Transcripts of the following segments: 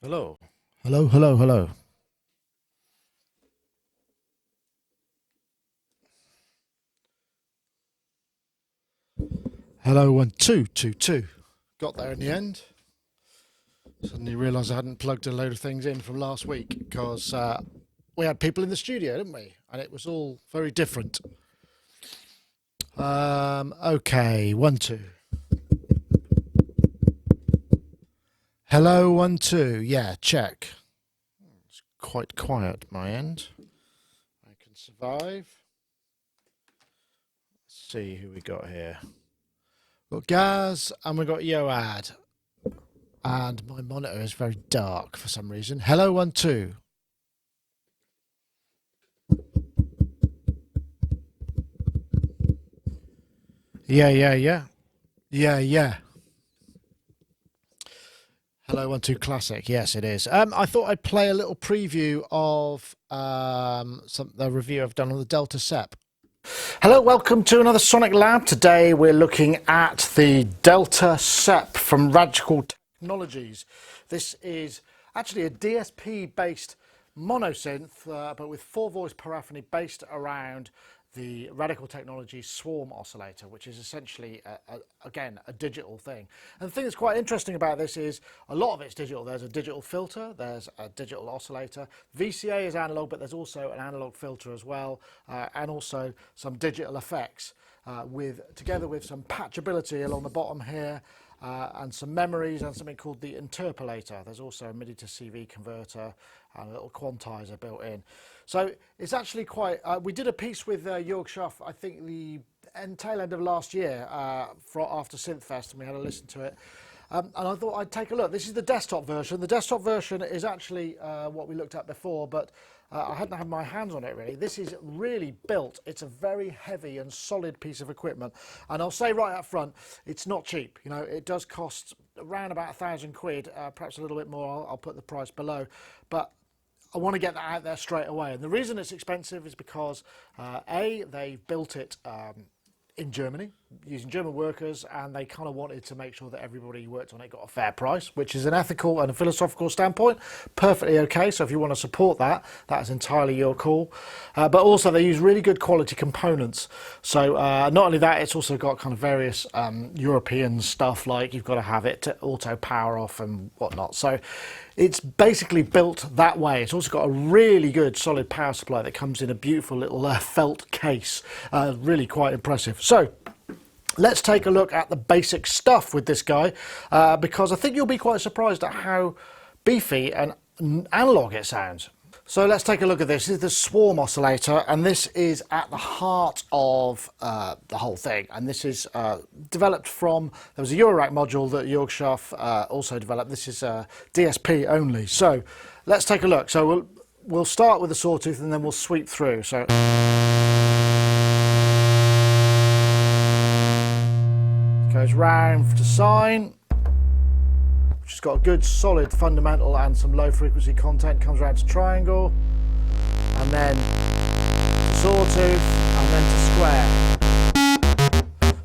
Hello. Hello, hello, hello. Hello, 1 2 2 2. Got there in the end. Suddenly realised I hadn't plugged a load of things in from last week because we had people in the studio, didn't we? And it was all very different. Okay, 1 2. Hello, 1 2. Yeah, check. It's quite quiet at my end. I can survive. Let's see who we got here. We've got Gaz and we've got Yoad. And my monitor is very dark for some reason. Hello, 1 2. Yeah. Hello, 1 2 Classic. Yes, it is. I thought I'd play a little preview of the review I've done on the Delta SEP. Hello, welcome to another Sonic Lab. Today we're looking at the Delta SEP from Radical Technologies. This is actually a DSP-based monosynth, but with 4-voice paraphony based around the Radical Technologies Swarm oscillator, which is essentially, again, a digital thing. And the thing that's quite interesting about this is a lot of it's digital. There's a digital filter, there's a digital oscillator. VCA is analog, but there's also an analog filter as well, and also some digital effects, together with some patchability along the bottom here, and some memories and something called the interpolator. There's also a MIDI to CV converter and a little quantizer built in. So it's actually quite, we did a piece with Jörg Schaff, I think the tail end of last year, after Synthfest, and we had a listen to it. And I thought I'd take a look. This is the desktop version. The desktop version is actually what we looked at before, but I hadn't had my hands on it really. This is really built. It's a very heavy and solid piece of equipment. And I'll say right up front, it's not cheap. You know, it does cost around about £1,000, perhaps a little bit more. I'll put the price below. But I want to get that out there straight away. And the reason it's expensive is because, A, they've built it in Germany, using German workers, and they kind of wanted to make sure that everybody who worked on it got a fair price, which is an ethical and a philosophical standpoint, perfectly okay. So if you want to support that, that is entirely your call. But also they use really good quality components. So not only that, it's also got kind of various European stuff, like you've got to have it to auto power off and whatnot. So it's basically built that way. It's also got a really good solid power supply that comes in a beautiful little felt case. Really quite impressive. So let's take a look at the basic stuff with this guy, because I think you'll be quite surprised at how beefy and analog it sounds. So let's take a look at this. This is the Swarm oscillator, and this is at the heart of the whole thing. And this is developed from, there was a Eurorack module that Jörg Schaff also developed. This is DSP only. So let's take a look. So we'll start with the sawtooth and then we'll sweep through. So goes round to sine, which has got a good solid fundamental and some low frequency content, comes around to triangle, and then to sawtooth, and then to square.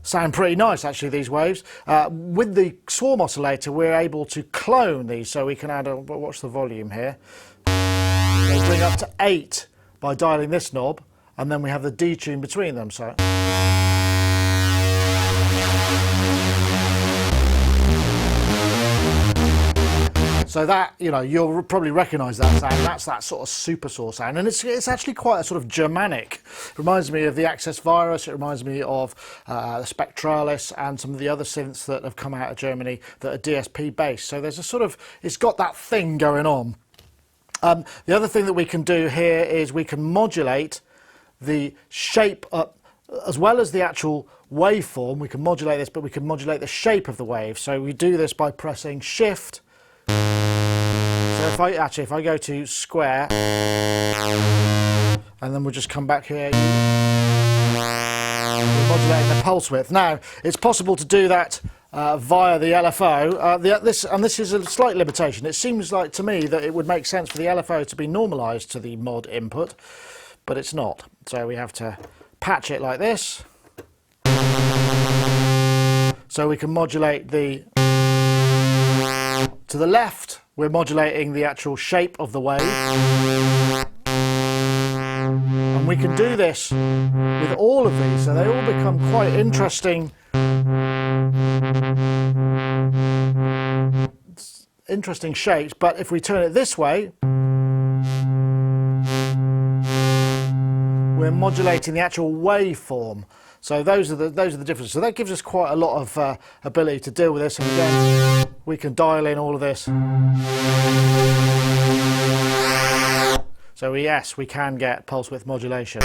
Sound pretty nice actually, these waves. With the Swarm oscillator we're able to clone these, so we can add watch the volume here. They bring up to 8 by dialing this knob, and then we have the detune between them. So that, you know, you'll probably recognise that sound. That's that sort of super saw sound, and it's actually quite a sort of Germanic. It reminds me of the Access Virus. It reminds me of Spectralis and some of the other synths that have come out of Germany that are DSP based. So there's a sort of, it's got that thing going on. The other thing that we can do here is we can modulate the shape up, as well as the actual waveform. We can modulate this, but we can modulate the shape of the wave. So we do this by pressing Shift. So if I go to square, and then we'll just come back here, we're modulating the pulse width. Now, it's possible to do that via the LFO. This is a slight limitation. It seems like to me that it would make sense for the LFO to be normalized to the mod input, but it's not. So we have to patch it like this. So we can modulate the to the left we're modulating the actual shape of the wave. And we can do this with all of these, so they all become quite interesting shapes. But if we turn it this way, we're modulating the actual waveform. So those are the differences. So that gives us quite a lot of ability to deal with this. And again, we can dial in all of this. So yes, we can get pulse width modulation.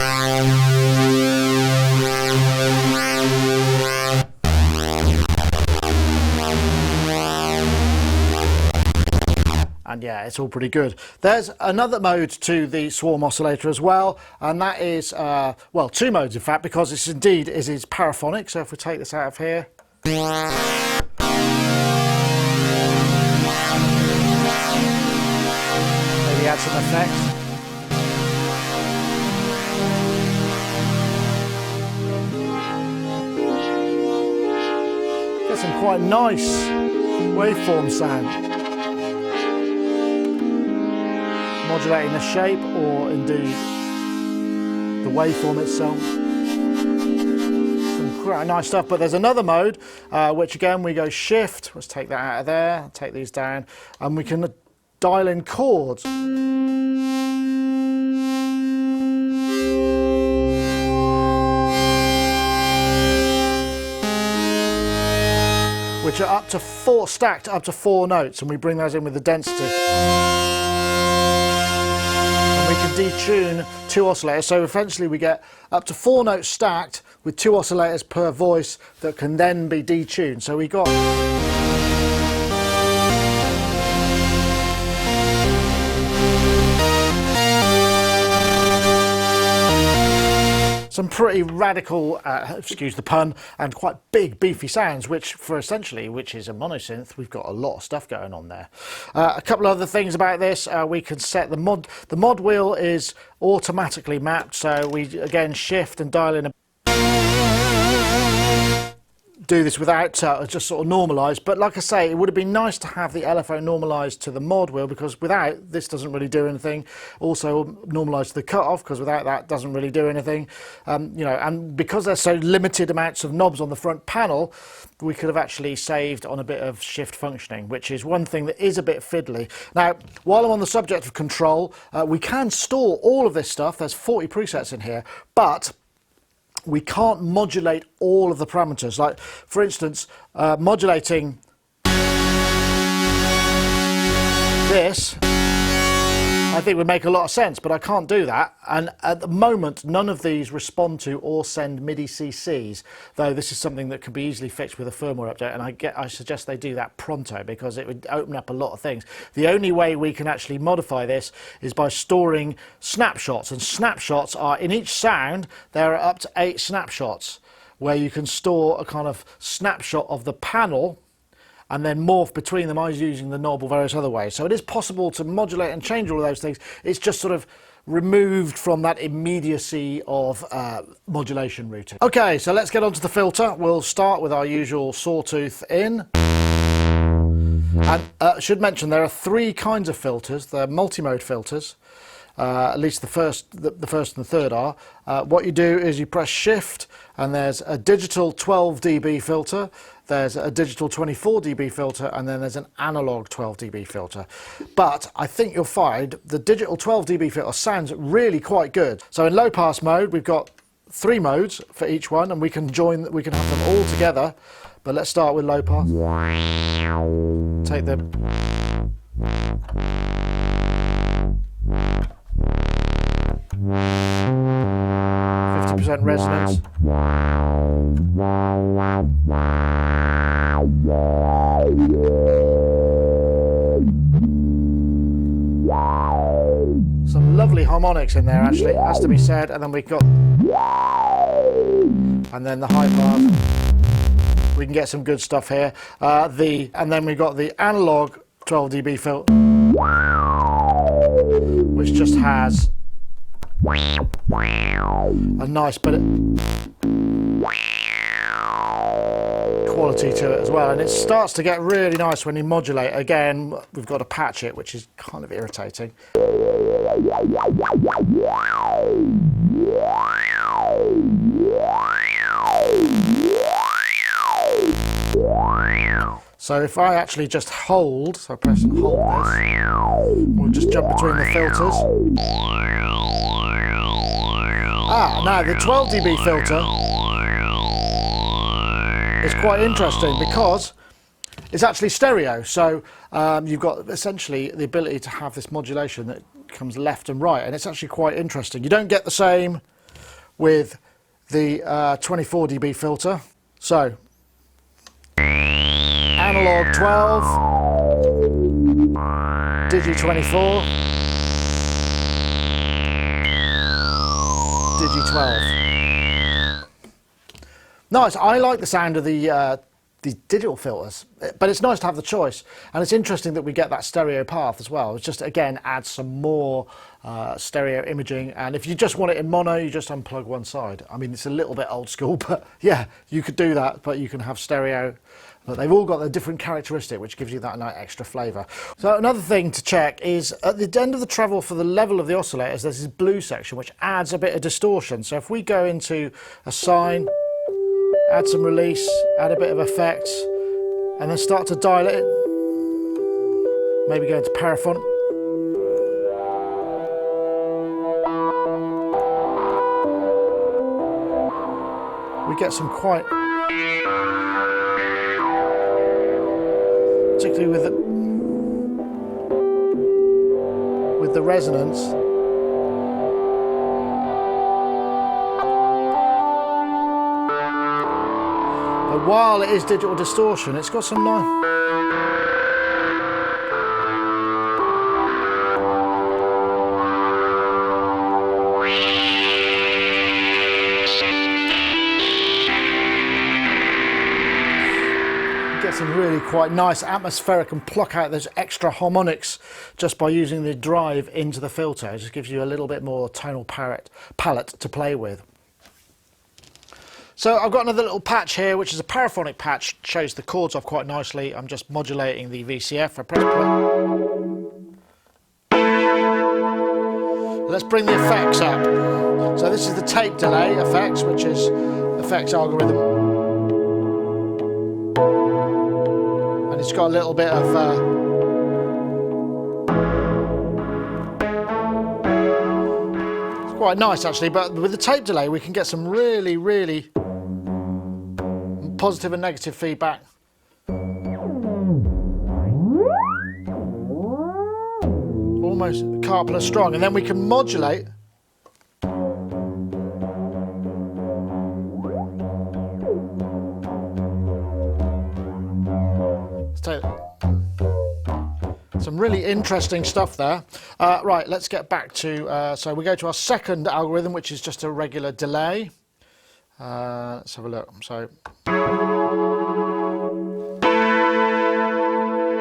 And yeah, it's all pretty good. There's another mode to the swarm oscillator as well, and that is, well, two modes in fact, because it's indeed is paraphonic. So if we take this out of here, maybe add some effects. Get some quite nice waveform sound. Modulating the shape or indeed the waveform itself. Some quite nice stuff, but there's another mode which again we go shift, let's take that out of there, take these down, and we can dial in chords. Which are up to stacked up to 4 notes, and we bring those in with the density. We can detune 2 oscillators, so eventually we get up to 4 notes stacked with 2 oscillators per voice that can then be detuned. So we got some pretty radical, excuse the pun, and quite big beefy sounds, which is a monosynth, we've got a lot of stuff going on there. A couple of other things about this, we can set the mod wheel is automatically mapped, so we again shift and dial in do this without just sort of normalised, but like I say, it would have been nice to have the LFO normalised to the mod wheel, because without this doesn't really do anything. Also normalised to the cutoff, because without that doesn't really do anything. You know, and because there's so limited amounts of knobs on the front panel, we could have actually saved on a bit of shift functioning, which is one thing that is a bit fiddly. Now, while I'm on the subject of control, we can store all of this stuff. There's 40 presets in here, but we can't modulate all of the parameters. Like, for instance, modulating this, I think would make a lot of sense, but I can't do that. And at the moment, none of these respond to or send MIDI CCs, though this is something that can be easily fixed with a firmware update. And I suggest they do that pronto, because it would open up a lot of things. The only way we can actually modify this is by storing snapshots, and snapshots are in each sound. There are up to 8 snapshots where you can store a kind of snapshot of the panel and then morph between them, either using the knob or various other ways. So it is possible to modulate and change all of those things. It's just sort of removed from that immediacy of modulation routing. Okay, so let's get on to the filter. We'll start with our usual sawtooth in. And I should mention there are 3 kinds of filters. They're multi-mode filters. At least the first and the third are. What you do is you press shift, and there's a digital 12 dB filter, there's a digital 24 dB filter, and then there's an analog 12 dB filter. But I think you'll find the digital 12 dB filter sounds really quite good. So in low pass mode, we've got 3 modes for each one, and we can have them all together. But let's start with low pass. Take the 50% resonance. Some lovely harmonics in there, actually, has to be said. And then we've got, and then the high pass. We can get some good stuff here. And then we've got the analog 12 dB filter, which just has a nice bit of quality quality to it as well, and it starts to get really nice when you modulate. Again, we've got to patch it, which is kind of irritating. So if I actually just hold, so I press and hold this, we'll just jump between the filters. Now the 12 dB filter is quite interesting because it's actually stereo. So you've got essentially the ability to have this modulation that comes left and right, and it's actually quite interesting. You don't get the same with the 24 dB filter. So analog 12, digi 24, digi 12. Nice. I like the sound of the digital filters, but it's nice to have the choice, and it's interesting that we get that stereo path as well. It's just, again, adds some more stereo imaging, and if you just want it in mono, you just unplug one side. I mean, it's a little bit old school, but yeah, you could do that, but you can have stereo. But they've all got a different characteristic, which gives you that nice extra flavour. So another thing to check is at the end of the treble for the level of the oscillators, there's this blue section which adds a bit of distortion. So if we go into a sine, add some release, add a bit of effect, and then start to dial it, maybe go into paraphonic. We get some quite, particularly with the resonance. But while it is digital distortion, it's got some nice. Some really quite nice atmospheric and pluck out those extra harmonics just by using the drive into the filter. It just gives you a little bit more tonal palette to play with. So I've got another little patch here, which is a paraphonic patch. Shows the chords off quite nicely. I'm just modulating the VCF. I press play. Let's bring the effects up. So this is the tape delay effects, which is effects algorithm. It's got a little bit of it's quite nice actually, but with the tape delay we can get some really, really positive and negative feedback. Almost a carpler strong, and then we can modulate. Some really interesting stuff there. Right, let's get back to, so we go to our second algorithm, which is just a regular delay. Let's have a look. So,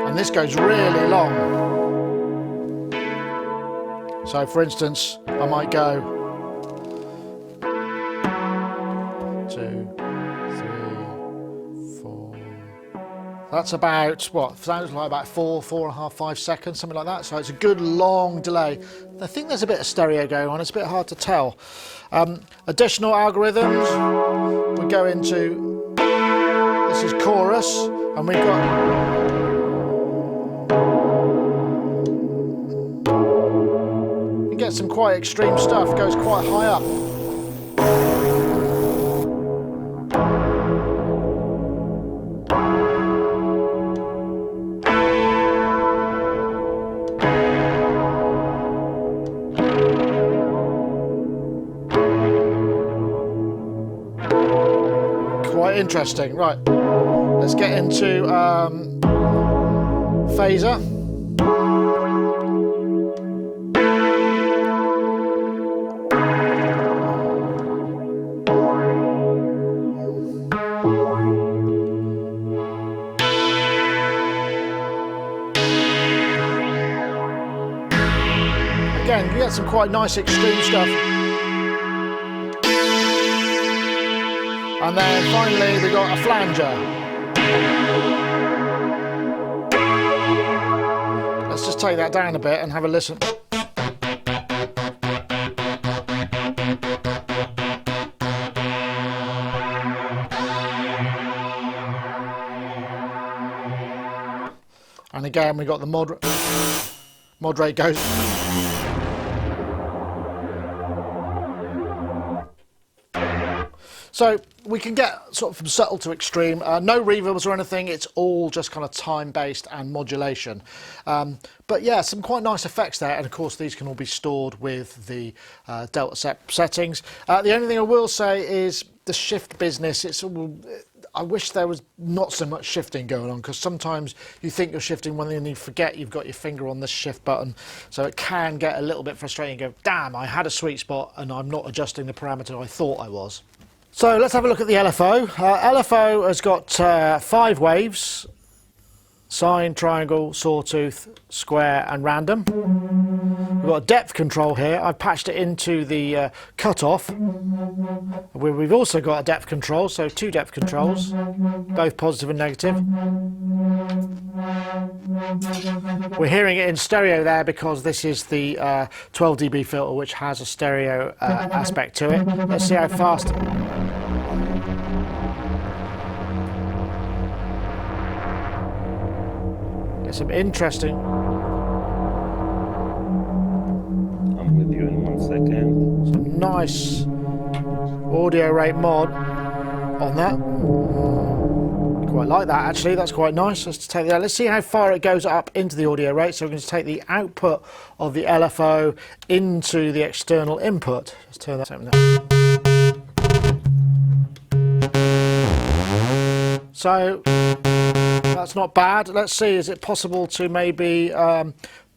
and this goes really long. So for instance, I might go 2, 3, 4. That's about, what, sounds like about 4.5, 5 seconds, something like that. So it's a good long delay. I think there's a bit of stereo going on. It's a bit hard to tell. Additional algorithms. We go into, this is chorus, and we've got, you get some quite extreme stuff. Goes quite high up. Quite interesting. Right, let's get into phaser. Again, you get some quite nice extreme stuff. And then finally we got a flanger. Let's just take that down a bit and have a listen. And again, we got the mod rate goes. So we can get sort of from subtle to extreme. No reverbs or anything. It's all just kind of time-based and modulation. But yeah, some quite nice effects there. And of course, these can all be stored with the Delta settings. The only thing I will say is the shift business. I wish there was not so much shifting going on, because sometimes you think you're shifting one thing and you forget you've got your finger on this shift button. So it can get a little bit frustrating. You go, damn, I had a sweet spot and I'm not adjusting the parameter I thought I was. So let's have a look at the LFO. LFO has got 5 waves: sine, triangle, sawtooth, square and random. We've got a depth control here. I've patched it into the cutoff. We've also got a depth control, so 2 depth controls, both positive and negative. We're hearing it in stereo there because this is the 12 dB filter, which has a stereo aspect to it. Let's see how fast. Get some interesting. I'm with you in 1 second. Some nice audio rate mod on that. Quite like that actually. That's quite nice. Let's take that. Let's see how far it goes up into the audio rate. So we're going to take the output of the LFO into the external input. Let's turn that on. So that's not bad. Let's see, is it possible to maybe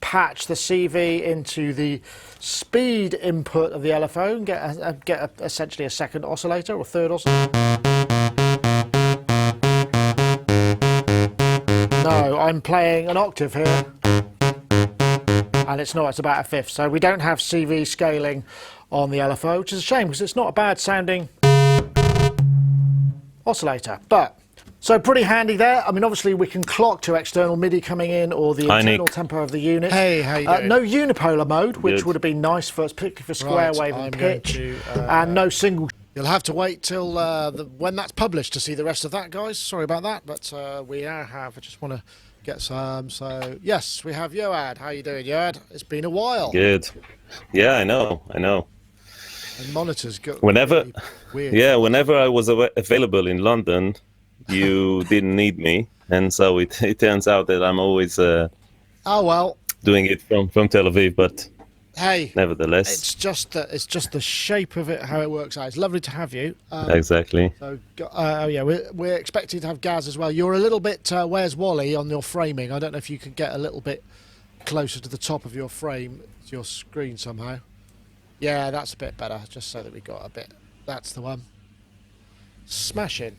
patch the CV into the speed input of the LFO and get essentially a second oscillator or third oscillator? No, I'm playing an octave here, and it's not, it's about a fifth. So we don't have CV scaling on the LFO, which is a shame because it's not a bad sounding oscillator. But so pretty handy there. I mean, obviously we can clock to external MIDI coming in or the internal tempo of the unit. Hey, how you doing? No unipolar mode, which Good. would have been nice for particularly for square wave and pitch, and no single. You'll have to wait till when that's published to see the rest of that, guys. Sorry about that, but we now have. I just want to get some. So yes, we have Yoad. How you doing, Yoad? It's been a while. Good. Yeah, I know. And monitors go. Whenever, really weird. yeah, whenever I was available in London, you didn't need me, and so it turns out that I'm always oh well, doing it from Tel Aviv, but. Hey, nevertheless, it's just the shape of it, how it works out. It's lovely to have you. Exactly. So, yeah, we're expecting to have Gaz as well. You're a little bit. Where's Wally on your framing? I don't know if you could get a little bit closer to the top of your frame, to your screen somehow. Yeah, that's a bit better. Just so that we got a bit. That's the one. Smashing.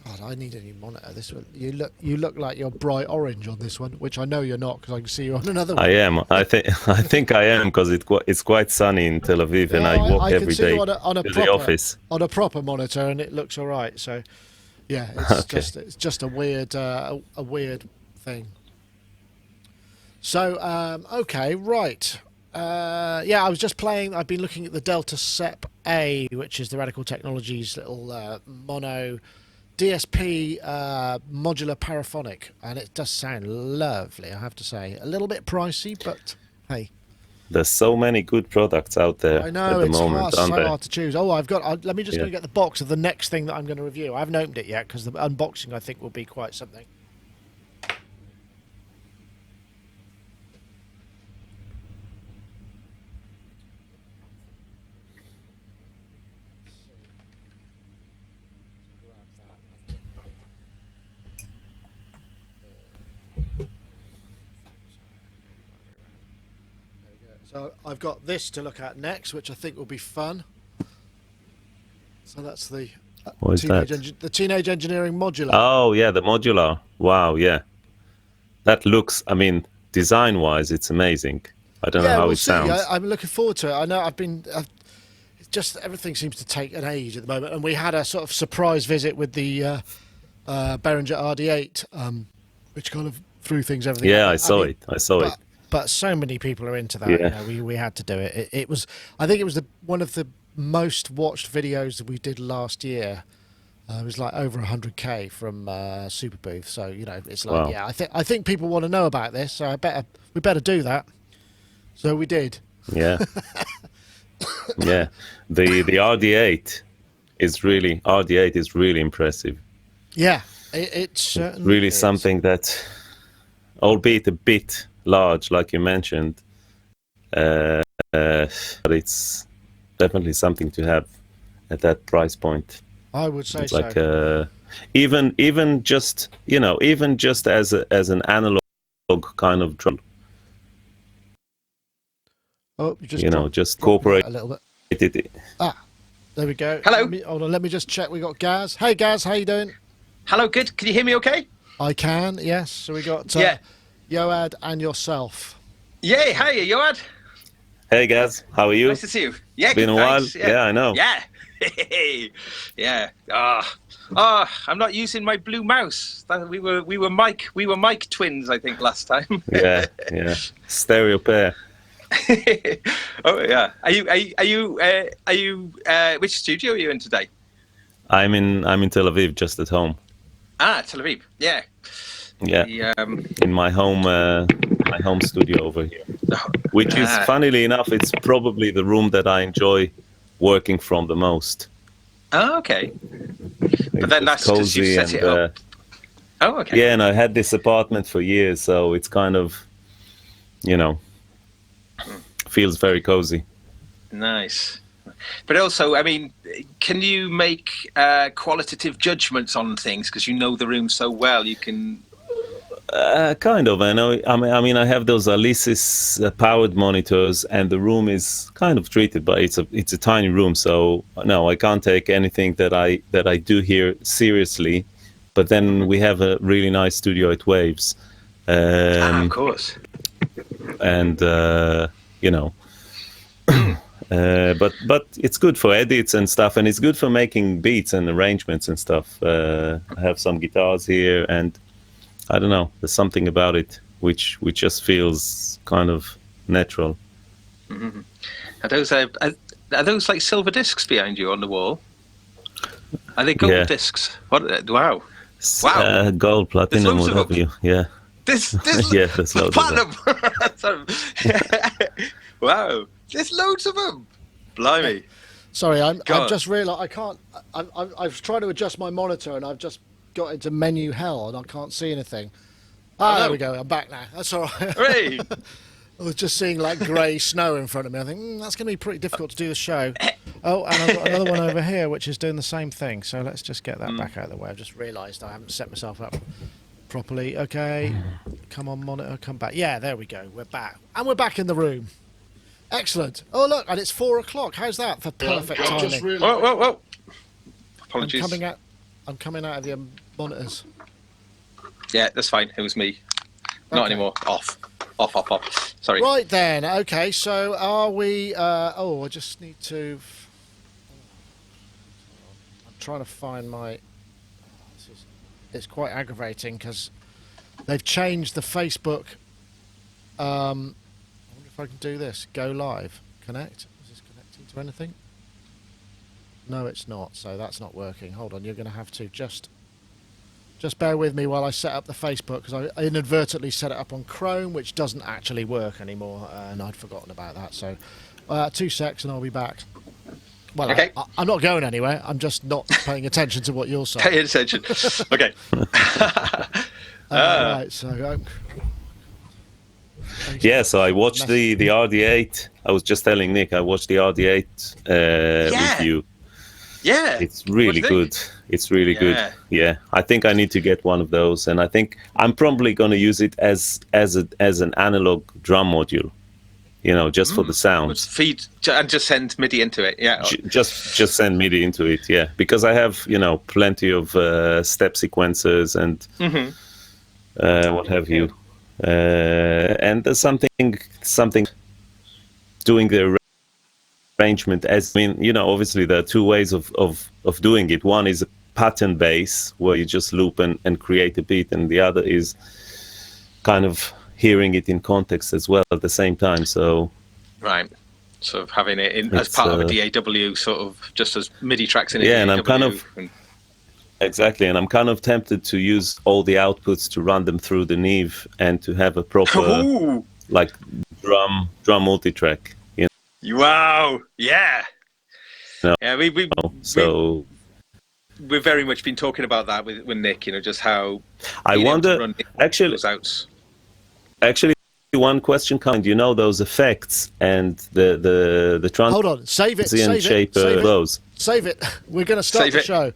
God, I need a new monitor. This one, you look like you're bright orange on this one, which I know you're not because I can see you on another one. I am. I think I am because it's quite sunny in Tel Aviv, and I walk every day to the office on a proper monitor, and it looks all right. So, yeah, it's okay. just a weird thing. So, okay, right. Yeah, I was just playing. I've been looking at the Delta SEP A, which is the Radical Technologies little mono DSP modular paraphonic, and it does sound lovely, I have to say. A little bit pricey, but hey, there's so many good products out there. I know, at the moment, it's so hard to choose. Oh, let me just go get the box of the next thing that I'm going to review. I haven't opened it yet because the unboxing I think will be quite something. So I've got this to look at next, which I think will be fun. So that's the what is that? The Teenage Engineering Modular. Oh yeah, the modular. Wow, yeah. That looks. I mean, design-wise, it's amazing. I don't know how it sounds. I'm looking forward to it. I know just everything seems to take an age at the moment, and we had a sort of surprise visit with the Behringer RD8, which kind of threw everything. Yeah, up. I saw it. I saw it. But so many people are into that. Yeah. We had to do it. It was, I think it was one of the most watched videos that we did last year. It was like over 100K from Super Booth. So it's like, Wow. yeah, I think people want to know about this. So we better do that. So we did. Yeah. Yeah. The RD8 is really impressive. Yeah, it certainly Really is. something that, albeit a bit large, like you mentioned, but it's definitely something to have at that price point. I would say It's so. like even just as an analog kind of drum, Oh, you just just dropped me out incorporate a little bit. it. There we go. Hello. Hold on. Let me just check. We got Gaz. Hey, Gaz. How you doing? Hello, good. Can you hear me okay? I can. Yes. So we got Yeah. Yoad and yourself. Yay, hi, Yoad. Hey guys, how are you? Nice to see you. Yeah, Been good, a while. thanks. Yeah, I know. Yeah. Yeah. I'm not using my blue mouse. We were Mike twins, I think, last time. Yeah. Stereo pair. Oh yeah. Are you which studio are you in today? I'm in Tel Aviv, just at home. Tel Aviv. Yeah. Yeah. In my home studio over here, which is, funnily enough, it's probably the room that I enjoy working from the most. Oh, okay. But then that's because you set it up. Oh, okay. Yeah, and I had this apartment for years, so it's kind of, feels very cozy. Nice. But also, I mean, can you make qualitative judgments on things because you know the room so well? You can. Kind of. I know. I mean, I have those Alesis powered monitors, and the room is kind of treated, but it's a tiny room, so no, I can't take anything that I do here seriously. But then we have a really nice studio at Waves, Of course. and but it's good for edits and stuff, and it's good for making beats and arrangements and stuff. I have some guitars here, and I don't know, there's something about it which just feels kind of natural. Mm-hmm. Are those like silver discs behind you on the wall? Are they gold discs? What? Wow! Wow! Gold, platinum, loads of whatever them. you. Yeah. This Yeah, there's loads of platinum. Wow! There's loads of them. Blimey! Sorry, I've God. just realised I can't. I've tried to adjust my monitor and I've just got into menu hell and I can't see anything. There we go. I'm back now. That's all right. Hooray! I was just seeing like grey snow in front of me. I think that's going to be pretty difficult to do the show. Oh, and I've got another one over here which is doing the same thing. So let's just get that back out of the way. I've just realised I haven't set myself up properly. Okay, come on, monitor, come back. Yeah, there we go. We're back, and we're back in the room. Excellent. Oh look, and it's 4 o'clock. How's that for perfect timing? Whoa! Apologies. I'm coming out of your monitors. Yeah, that's fine. It was me. Not anymore. Off. Sorry. Right then. Okay. So are we? I just need to. I'm trying to find my. It's quite aggravating because they've changed the Facebook. I wonder if I can do this. Go live. Connect. Is this connecting to anything? No, it's not. So that's not working. Hold on. You're going to have to just bear with me while I set up the Facebook, because I inadvertently set it up on Chrome, which doesn't actually work anymore, and I'd forgotten about that. So 2 secs and I'll be back. Well, okay. I'm not going anywhere. I'm just not paying attention to what you're saying. Pay attention. Okay. Right, so... Yeah, so I watched the RD8. I was just telling Nick, I watched the RD8 review. Yeah. It's really good. It's really good. Yeah. I think I need to get one of those, and I think I'm probably going to use it as an analog drum module. Just for the sounds. Feed and just send MIDI into it. Yeah. Just send MIDI into it. Yeah, because I have plenty of step sequencers and what have you, and there's something doing the arrangement obviously there are two ways of doing it. One is pattern bass where you just loop and create a beat, and the other is kind of hearing it in context as well at the same time. So right, sort of having it in as part of a DAW, sort of just as MIDI tracks in a DAW. And I'm kind of exactly, and I'm kind of tempted to use all the outputs to run them through the Neve and to have a proper like drum multi-track. Wow! Yeah. Yeah, we've very much been talking about that with Nick. Just how I wonder. Actually, one question comes. Those effects and the trans. Hold on, save it. Those. Save it. We're going to start the show.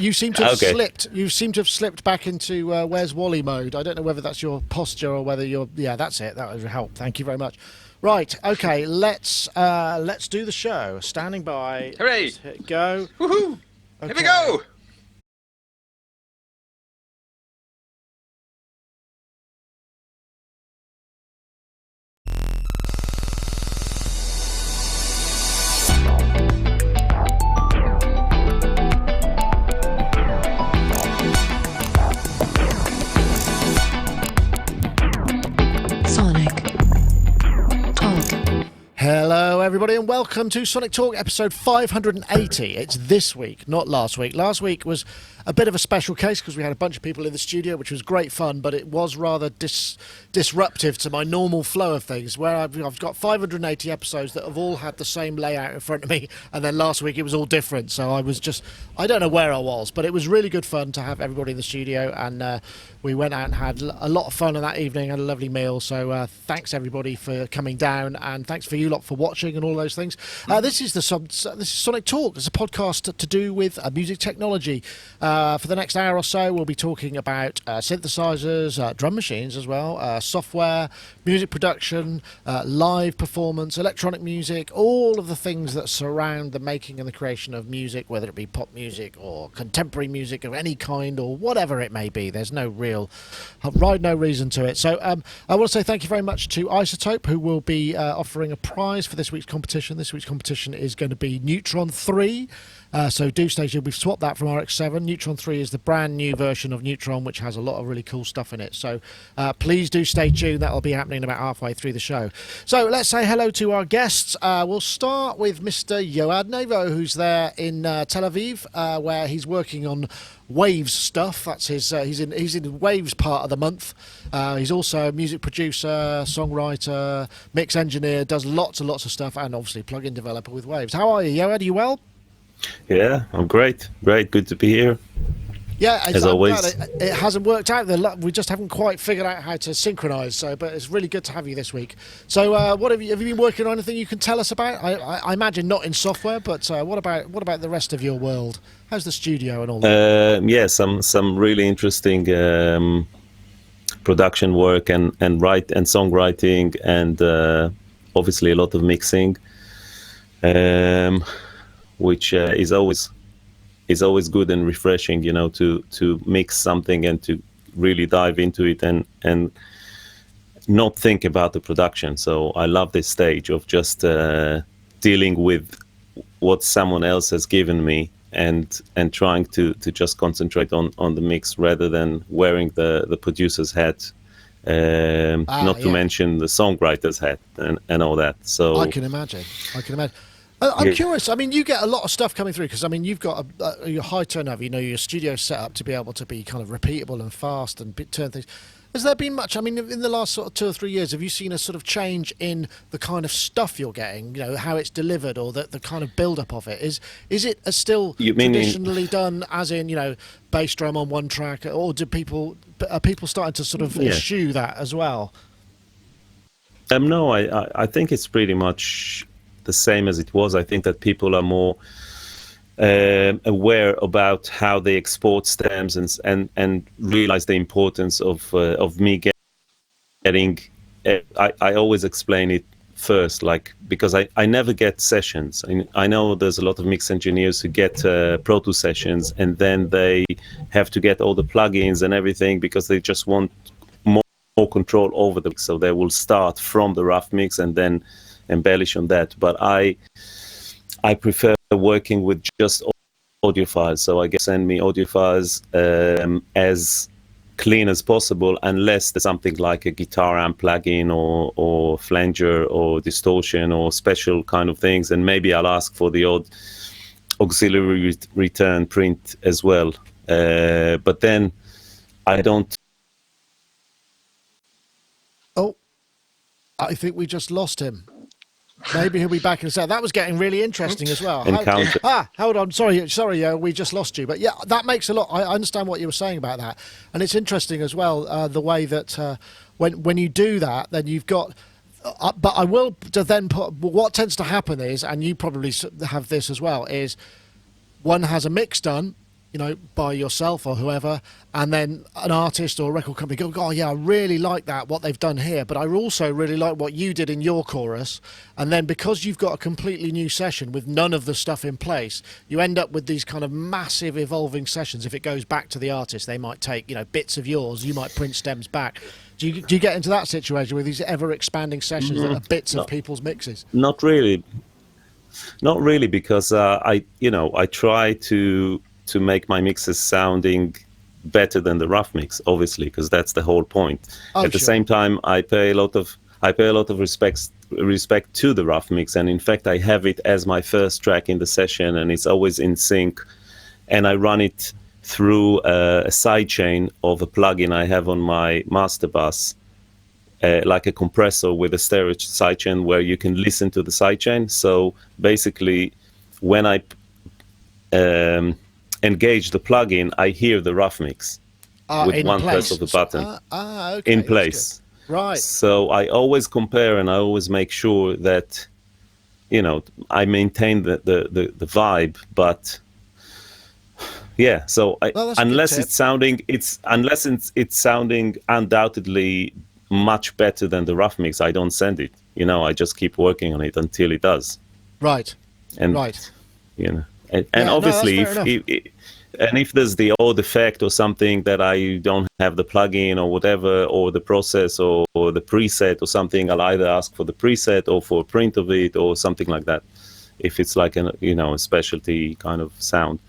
You seem to have slipped. You seem to have slipped back into Where's Wally mode. I don't know whether that's your posture or whether you're. Yeah, that's it. That would help. Thank you very much. Right, okay, let's do the show. Standing by. Hooray! Let's hit go. Woohoo! Okay. Here we go! Hello, everybody, and welcome to Sonic Talk, episode 580. It's this week, not last week. Last week was a bit of a special case because we had a bunch of people in the studio, which was great fun, but it was rather disruptive to my normal flow of things, where I've got 580 episodes that have all had the same layout in front of me, and then last week it was all different. So I don't know where I was, but it was really good fun to have everybody in the studio, and we went out and had a lot of fun on that evening, had a lovely meal. So thanks everybody for coming down, and thanks for you lot for watching and all those things. This is Sonic Talk. It's a podcast to do with music technology. For the next hour or so, we'll be talking about synthesizers, drum machines as well, software, music production, live performance, electronic music, all of the things that surround the making and the creation of music, whether it be pop music or contemporary music of any kind or whatever it may be. There's no reason to it. So I want to say thank you very much to Isotope, who will be offering a prize for this week's competition. This week's competition is going to be Neutron 3. So do stay tuned. We've swapped that from RX-7. Neutron 3 is the brand new version of Neutron, which has a lot of really cool stuff in it. So please do stay tuned. That'll be happening about halfway through the show. So let's say hello to our guests. We'll start with Mr. Yoad Nevo, who's there in Tel Aviv, where he's working on Waves stuff. That's his. He's in Waves part of the month. He's also a music producer, songwriter, mix engineer, does lots and lots of stuff, and obviously plugin developer with Waves. How are you, Yoad? Are you well? Yeah, I'm great. Good to be here. Yeah, as always. It hasn't worked out. We just haven't quite figured out how to synchronise. But it's really good to have you this week. So, what have you been working on? Anything you can tell us about? I imagine not in software, but what about the rest of your world? How's the studio and all that? Yeah, some really interesting production work and songwriting, and obviously a lot of mixing, which is always good and refreshing, to mix something and to really dive into it and not think about the production. So I love this stage of just dealing with what someone else has given me and trying to just concentrate on the mix rather than wearing the producer's hat, not to mention the songwriter's hat and all that. So I can imagine. I'm curious. I mean, you get a lot of stuff coming through because, I mean, you've got your high turnover. Your studio set up to be able to be kind of repeatable and fast and turn things. Has there been much? I mean, in the last sort of 2 or 3 years, have you seen a sort of change in the kind of stuff you're getting? How it's delivered or the kind of build-up of it. Is it still traditionally done as in bass drum on one track, or are people starting to sort of eschew that as well? No, I think it's pretty much the same as it was. I think that people are more aware about how they export stems and realize the importance of me getting. I always explain it first, because I never get sessions. I know there's a lot of mix engineers who get Pro Tools sessions and then they have to get all the plugins and everything because they just want more control over the mix. So they will start from the rough mix and then embellish on that. But I prefer working with just audio files. So I guess send me audio files as clean as possible, unless there's something like a guitar amp plugin or flanger or distortion or special kind of things, and maybe I'll ask for the odd auxiliary return print as well. But then I don't. Oh, I think we just lost him. Maybe he'll be back in a second. That was getting really interesting as well. Hold on. Sorry, we just lost you. But yeah, that makes a lot. I understand what you were saying about that. And it's interesting as well, the way that when you do that, then you've got... but I will then put... What tends to happen is, and you probably have this as well, is one has a mix done, by yourself or whoever, and then an artist or a record company go, oh yeah, I really like that, what they've done here, but I also really like what you did in your chorus. And then because you've got a completely new session with none of the stuff in place, you end up with these kind of massive evolving sessions. If it goes back to the artist, they might take, bits of yours, you might print stems back. Do you get into that situation with these ever expanding sessions that are bits of people's mixes? Not really, because I try to make my mixes sounding better than the rough mix, obviously, because that's the whole point. At the same time, I pay a lot of respect to the rough mix, and in fact I have it as my first track in the session, and it's always in sync, and I run it through a sidechain of a plugin I have on my master bus, like a compressor with a stereo sidechain where you can listen to the sidechain. So basically when I engage the plugin, I hear the rough mix with one press of the button okay, in place. Right. So I always compare, and I always make sure that I maintain the vibe. But yeah, so unless it's sounding undoubtedly much better than the rough mix, I don't send it. I just keep working on it until it does. Right. And right. And obviously, if there's the odd effect or something that I don't have the plugin or whatever, or the process or the preset or something, I'll either ask for the preset or for a print of it or something like that, if it's like a specialty kind of sound.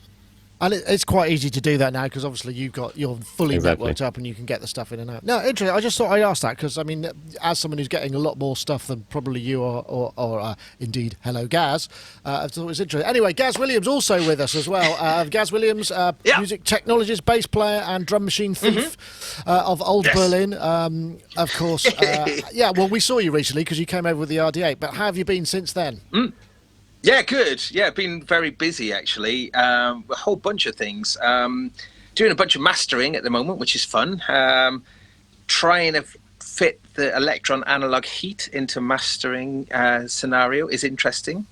And it's quite easy to do that now, because obviously you're fully networked up and you can get the stuff in and out. No, interesting. I just thought I'd ask that because, I mean, as someone who's getting a lot more stuff than probably you or indeed, hello, Gaz, I thought it was interesting. Anyway, Gaz Williams also with us as well. Gaz Williams, music technologist, bass player and drum machine thief of Old Berlin. Of course. Well, we saw you recently because you came over with the RD8, but how have you been since then? Yeah, good. Yeah, been very busy actually. A whole bunch of things. Doing a bunch of mastering at the moment, which is fun. Trying to fit the electron analog heat into mastering scenario is interesting.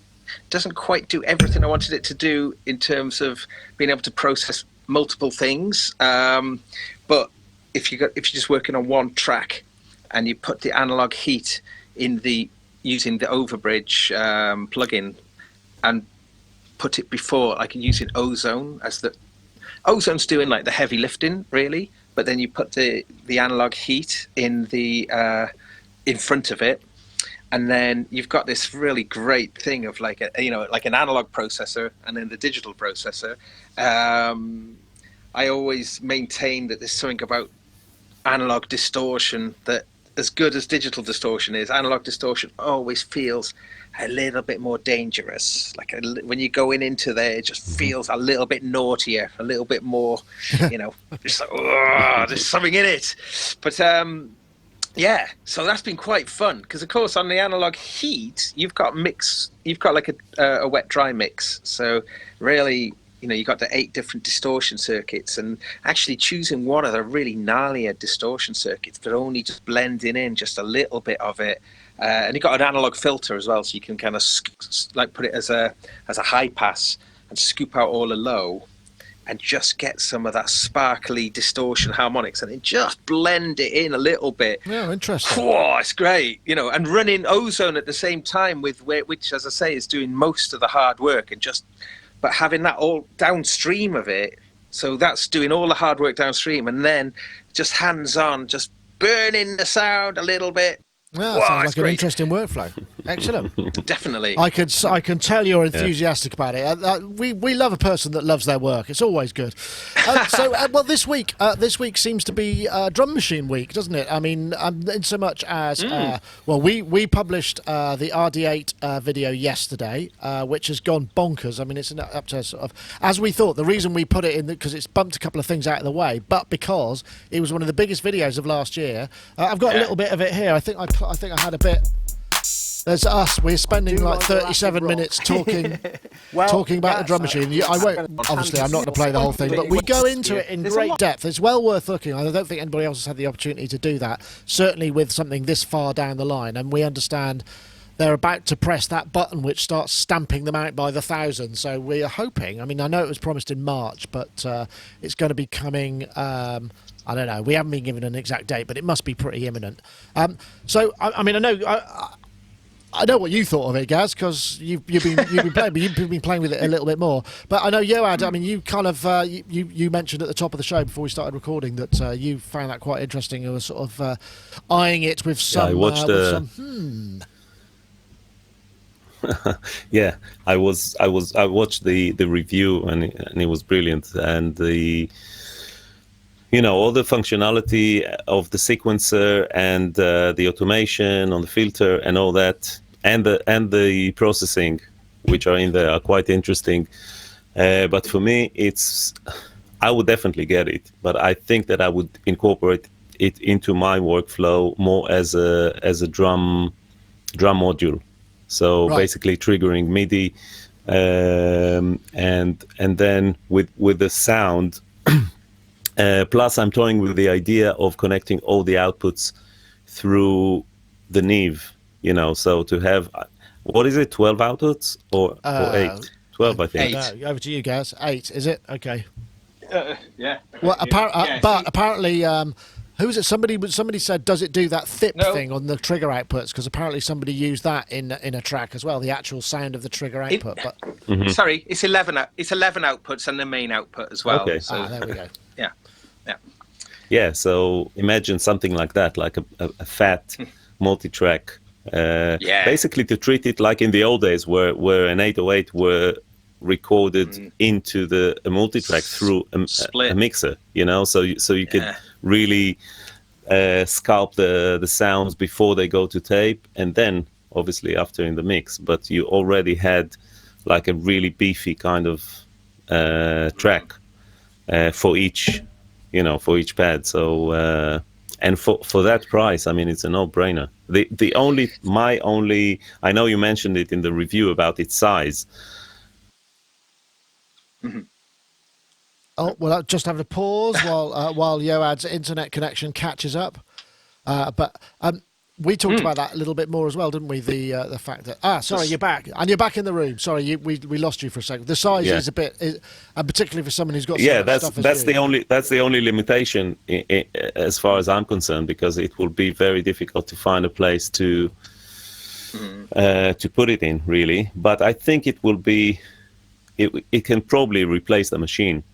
Doesn't quite do everything I wanted it to do in terms of being able to process multiple things. But if you're just working on one track and you put the analog heat in using the Overbridge plugin, and put it before, like using Ozone as Ozone's doing like the heavy lifting really, but then you put the analog heat in in front of it, and then you've got this really great thing of like like an analog processor and then the digital processor. I always maintain that there's something about analog distortion that, as good as digital distortion is, analog distortion always feels a little bit more dangerous. Like when you're going into there, it just feels a little bit naughtier, a little bit more, just like, oh, there's something in it. But so that's been quite fun because, of course, on the analog heat, you've got like a wet dry mix. So really, you got the 8 different distortion circuits, and actually choosing one of the really gnarlier distortion circuits, but only just blending in just a little bit of it. And you got an analog filter as well, so you can kind of like put it as a high pass and scoop out all the low, and just get some of that sparkly distortion harmonics, and then just blend it in a little bit. Yeah, interesting. Oh, it's great, and running Ozone at the same time which, as I say, is doing most of the hard work, but having that all downstream of it, so that's doing all the hard work downstream, and then just hands-on, just burning the sound a little bit. Yeah, sounds like an interesting workflow. Excellent. Definitely. I can tell you're enthusiastic about it. We love a person that loves their work. It's always good. Well, this week seems to be drum machine week, doesn't it? I mean, in so much as we published the RD8 video yesterday, which has gone bonkers. I mean, it's up to sort of as we thought. The reason we put it in because it's bumped a couple of things out of the way, but because it was one of the biggest videos of last year. I've got a little bit of it here. I think I had a bit. There's us. We're spending like 37 minutes talking talking about the drum machine. I won't. Obviously, I'm not going to play the whole thing, but we go into it in great depth. It's well worth looking. I don't think anybody else has had the opportunity to do that. Certainly with something this far down the line, and we understand they're about to press that button which starts stamping them out by the thousands. So we're hoping. I mean, I know it was promised in March, but it's going to be coming. I don't know. We haven't been given an exact date, but it must be pretty imminent. So I mean, I know. I know what you thought of it, Gaz, because you've been playing, but you've been playing with it a little bit more. But I know Yoad. I mean, you kind of you mentioned at the top of the show before we started recording that you found that quite interesting. You were sort of eyeing it with some. I watched yeah, I watched the review and it was brilliant, and all the functionality of the sequencer and the automation on the filter and all that, and the processing, which are in there, are quite interesting. But for me, I would definitely get it, but I think that I would incorporate it into my workflow more as a drum module. So basically triggering MIDI, and then with the sound. Plus, I'm toying with the idea of connecting all the outputs through the Neve, so to have, what is it, 12 outputs or 8? 12, I think. 8. Over to you, Gaz. 8, is it? Okay. Yeah. Well, apparently, who was it? Somebody said, does it do that thip thing on the trigger outputs? Because apparently somebody used that in a track as well, the actual sound of the trigger output. Sorry, it's 11. It's 11 outputs and the main output as well. Okay. So, there we go. Yeah, so imagine something like that, like a fat multi-track. Basically to treat it like in the old days where an 808 were recorded into a multi-track through a mixer, so you could really sculpt the sounds before they go to tape, and then obviously after in the mix, but you already had like a really beefy kind of track for each pad. So and for that price, I mean, it's a no-brainer. I know you mentioned it in the review about its size. Oh, well, I'll just have a pause while Yoad's internet connection catches up. But we talked about that a little bit more as well, didn't we? The fact that sorry, you're back, and you're back in the room. Sorry, we lost you for a second. The size is a bit, and particularly for someone who's got that's the only limitation as far as I'm concerned, because it will be very difficult to find a place to put it in, really. But I think it will be, it can probably replace the machine,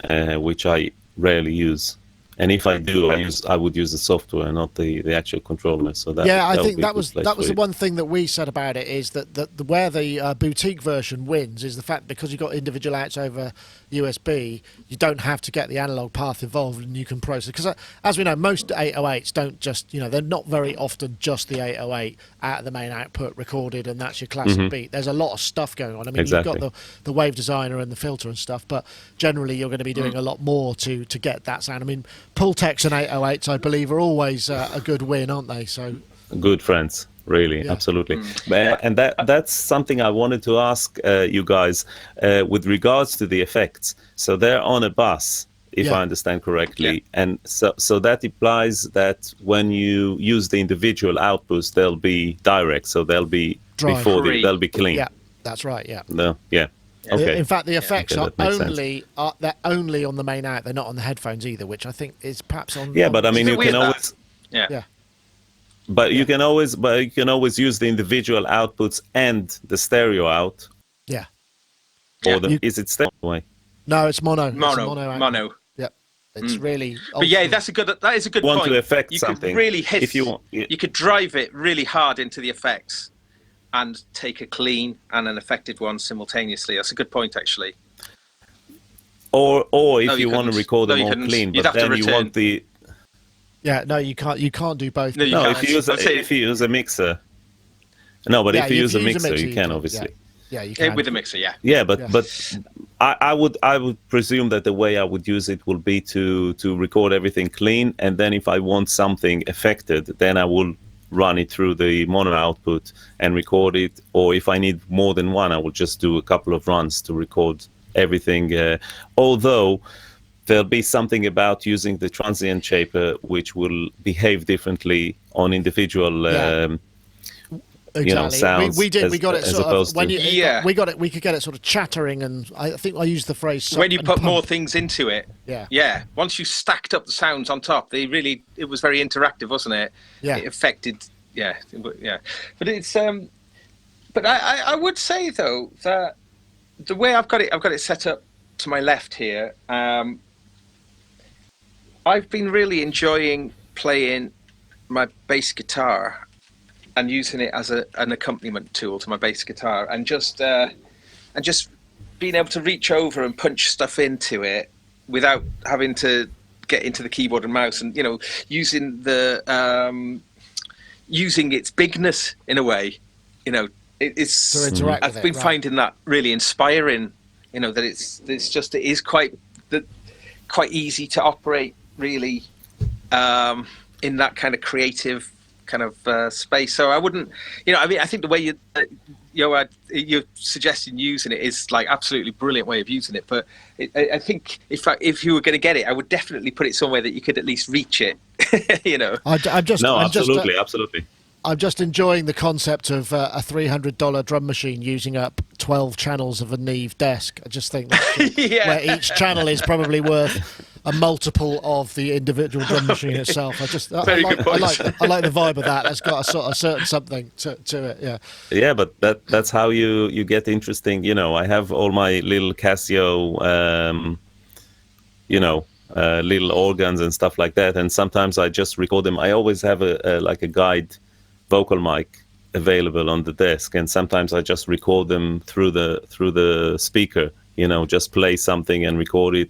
which I rarely use. And if I do, I would use the software, not the actual controller. So I think that was the one thing that we said about it, is that where the boutique version wins is the fact, because you've got individual outs over USB, you don't have to get the analog path involved, and you can process. Because as we know, most 808s don't just, they're not very often just the 808 out of the main output recorded, and that's your classic beat. There's a lot of stuff going on. I mean, you've got the wave designer and the filter and stuff, but generally you're going to be doing a lot more to get that sound. I mean, Pultecs and 808s, I believe, are always a good win, aren't they? So good friends, really, absolutely. And that's something I wanted to ask you guys with regards to the effects. So they're on a bus, if I understand correctly, and so that implies that when you use the individual outputs, they'll be direct, so they'll be they'll be clean. Yeah, that's right. Yeah. No. Yeah. Okay. In fact, the effects are they're only on the main out. They're not on the headphones either, which I think is perhaps on. Yeah, but I mean, you can always. Yeah. But you can always use the individual outputs and the stereo out. Yeah. Or is it stereo way? No, it's mono. Mono. Yep. It's really. But that is a good point. Want to affect you something? Could really hit. If you want, you could drive it really hard into the effects. and take a clean and an affected one simultaneously. That's a good point, actually. Or No, if you you want to couldn't. record No, them you all couldn't. clean, You'd but have to then you want return. the Yeah, no, you can't. You can't do both. No, you no. can't. If you use a mixer, no, but Yeah, if you use a mixer, you you can can, obviously. Yeah, you can. With the mixer, yeah. Yeah, but Yeah. I would presume that the way I would use it will be to record everything clean, and then if I want something affected, then I will run it through the mono output and record it. Or if I need more than one, I will just do a couple of runs to record everything. Although there'll be something about using the transient shaper which will behave differently on individual. Yeah. Exactly. Sounds. We did. As, We got it as sort of opposed when to, you. Yeah. We got it. We could get it sort of chattering, and I think I used the phrase. Suck When you and put pump. more things into it, Yeah. Once you stacked up the sounds on top, it was very interactive, wasn't it? Yeah. It affected, yeah. But it's but I would say though that the way I've got it set up to my left here. I've been really enjoying playing my bass guitar and using it as an accompaniment tool to my bass guitar, and just being able to reach over and punch stuff into it without having to get into the keyboard and mouse, and using using its bigness in a way. It's To interact with I've been it, right. finding that really inspiring. That it is quite easy to operate really in that kind of creative kind of space. So I wouldn't, I think the way you're suggesting using it is like absolutely brilliant way of using it. But I think if you were going to get it, I would definitely put it somewhere that you could at least reach it. absolutely. I'm just enjoying the concept of a $300 drum machine using up 12 channels of a Neve desk. I just think that's where each channel is probably worth a multiple of the individual drum machine itself. I like the vibe of that. It's got a sort of certain something to it. Yeah. Yeah, but that's how you get interesting. I have all my little Casio, little organs and stuff like that, and sometimes I just record them. I always have a guide vocal mic available on the desk, and sometimes I just record them through the speaker. Just play something and record it,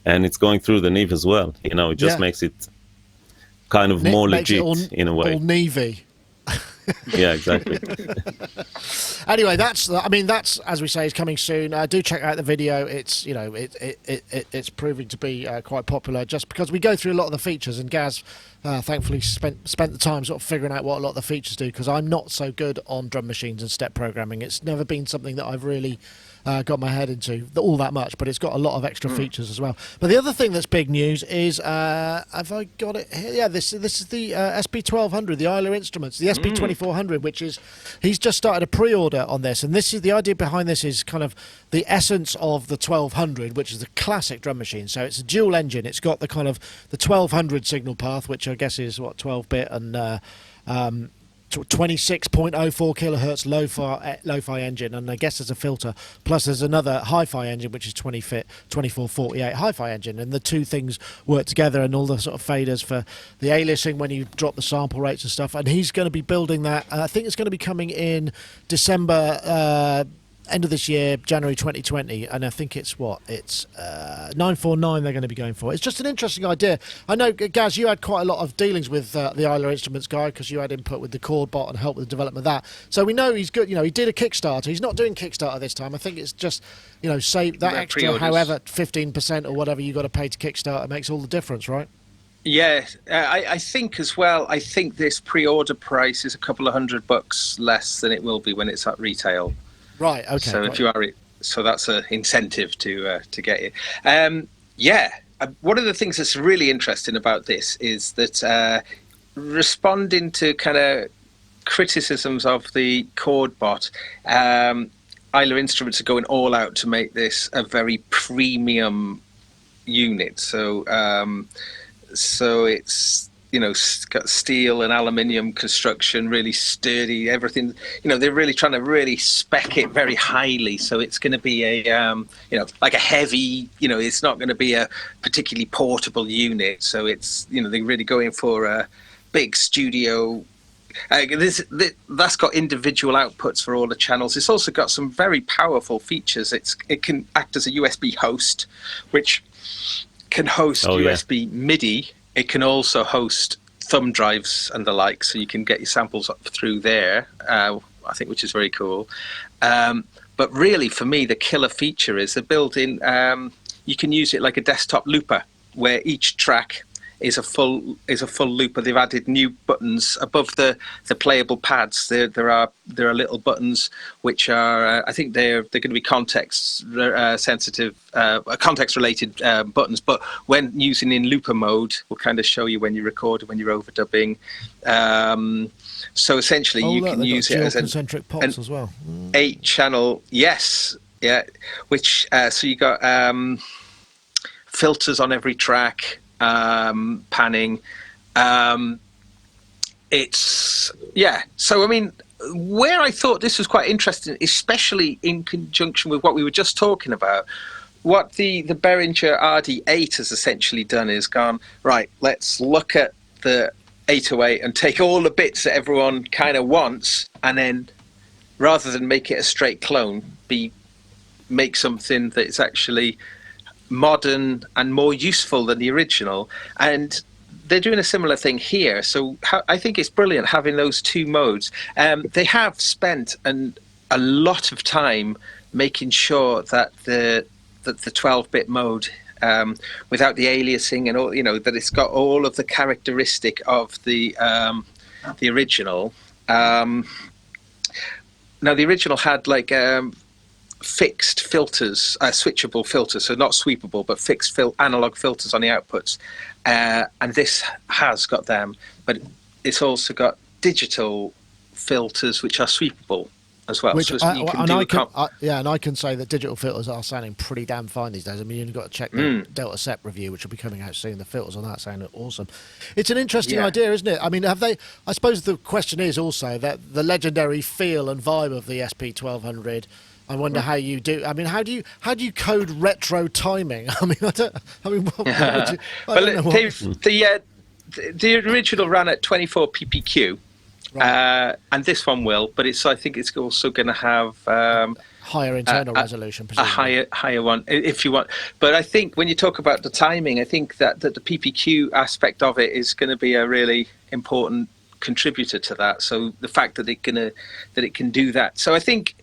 and it's going through the Neve as well. It just makes it kind of more legit in a way. All Neve. Yeah, exactly. Anyway, that's as we say, is coming soon. Do check out the video. It's it's proving to be quite popular just because we go through a lot of the features, and Gaz thankfully spent the time sort of figuring out what a lot of the features do, because I'm not so good on drum machines and step programming. It's never been something that I've really got my head into all that much, but it's got a lot of extra features as well. But the other thing that's big news is, have I got it here? Yeah, this is the SP1200, the Isla Instruments, the SP2400, which is, he's just started a pre-order on this, and this is the idea behind this is kind of the essence of the 1200, which is the classic drum machine. So it's a dual engine. It's got the kind of the 1200 signal path, which I guess is 12-bit and 26.04 kilohertz lo-fi engine, and I guess there's a filter, plus there's another hi-fi engine which is 2448 hi-fi engine, and the two things work together, and all the sort of faders for the aliasing when you drop the sample rates and stuff. And he's going to be building that. I think it's going to be coming in December, end of this year, January 2020, and I think it's 949 they're going to be going for. It's just an interesting idea. I know, Gaz, you had quite a lot of dealings with the Isla Instruments guy, because you had input with the chord bot and help with the development of that. So we know he's good. He did a Kickstarter. He's not doing Kickstarter this time. I think it's just, save that extra, pre-orders. however, 15% or whatever you got to pay to Kickstarter makes all the difference, right? Yeah, I think as well. I think this pre-order price is a couple of $100 less than it will be when it's at retail. Right. Okay. So if you are, so that's an incentive to get it. One of the things that's really interesting about this is that responding to kind of criticisms of the chord bot, Isla Instruments are going all out to make this a very premium unit. So it's got steel and aluminium construction, really sturdy, everything. They're really trying to really spec it very highly. So it's going to be a, like a heavy, it's not going to be a particularly portable unit. So it's, they're really going for a big studio That's got individual outputs for all the channels. It's also got some very powerful features. It can act as a USB host, which can host USB MIDI. It can also host thumb drives and the like, so you can get your samples up through there. I think, which is very cool. But really, for me, the killer feature is the built-in. You can use it like a desktop looper, where each track is a full looper. They've added new buttons above the playable pads. There are little buttons which are I think they're going to be context sensitive, context related buttons. But when using in looper mode, will kind of show you when you record and when you're overdubbing. So essentially, you can use it as concentric pops as well. 8-channel. Yes, yeah. Which so you got filters on every track. Panning. It's so I mean, where I thought this was quite interesting, especially in conjunction with what we were just talking about, what the Behringer RD8 has essentially done is gone, right, let's look at the 808 and take all the bits that everyone kind of wants, and then rather than make it a straight clone, make something that's actually modern and more useful than the original. And they're doing a similar thing here. So I think it's brilliant having those two modes. They have spent a lot of time making sure that the 12-bit mode, without the aliasing and all, that it's got all of the characteristic of the original. Now the original had like fixed filters, switchable filters, so not sweepable, but fixed analog filters on the outputs, and this has got them, but it's also got digital filters which are sweepable as well. Which I can say that digital filters are sounding pretty damn fine these days. I mean, you've got to check the Delta SEP review, which will be coming out soon. The filters on that sound awesome. It's an interesting idea, isn't it? I mean, I suppose the question is also that the legendary feel and vibe of the SP1200. I wonder how you do. I mean, how do you code retro timing? I mean, the original ran at 24 ppq, right. And this one will, but I think it's also going to have higher internal resolution, a higher one if you want. But I think when you talk about the timing, I think that the PPQ aspect of it is going to be a really important contributor to that. So the fact that it can do that. So I think,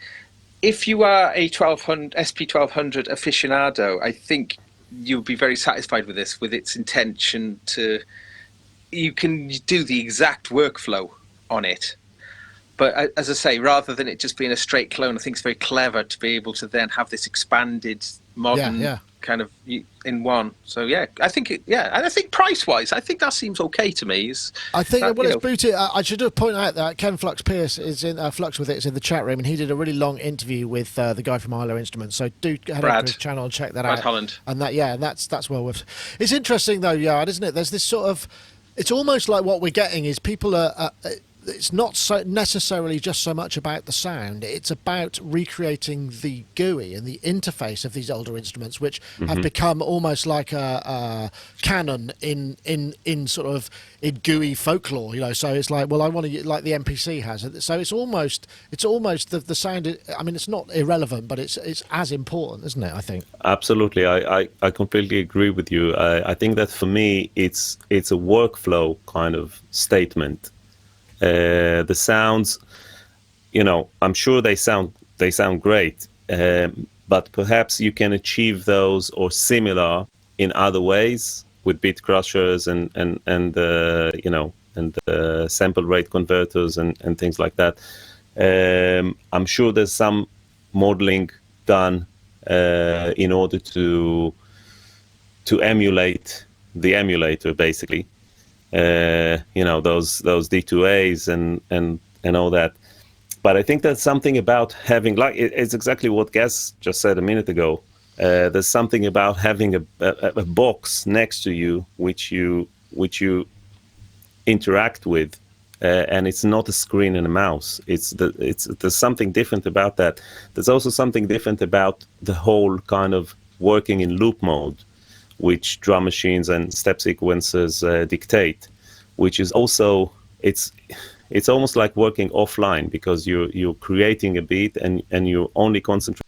if you are a SP1200 aficionado, I think you'll be very satisfied with this, with its intention you can do the exact workflow on it. But as I say, rather than it just being a straight clone, I think it's very clever to be able to then have this expanded modern kind of in one. So I think and I think price-wise, I think that seems okay to me. I think it's booted. I should point out that Ken Flux Pierce is in Flux with it is in the chat room, and he did a really long interview with the guy from Hilo Instruments. So do head over to his channel and check that out. Holland. And that's well worth. It's interesting though, Yard, isn't it? There's this sort of. It's almost like what we're getting is people are. It's not so necessarily just so much about the sound. It's about recreating the GUI and the interface of these older instruments, which have become almost like a canon in sort of in GUI folklore. So it's like, well, I want to like the MPC has. So it's almost the sound. I mean, it's not irrelevant, but it's as important, isn't it? I think. Absolutely, I completely agree with you. I think that for me, it's a workflow kind of statement. The sounds, I'm sure they sound great, but perhaps you can achieve those or similar in other ways with bit crushers and sample rate converters and things like that. I'm sure there's some modeling done in order to emulate the emulator, basically. Those D2As and all that. But I think there's something about having, like it's exactly what Gaz just said a minute ago. There's something about having a box next to you which you interact with, and it's not a screen and a mouse. There's something different about that. There's also something different about the whole kind of working in loop mode, which drum machines and step sequencers dictate, which is also it's it's almost like working offline, because you're creating a beat and you only concentrate.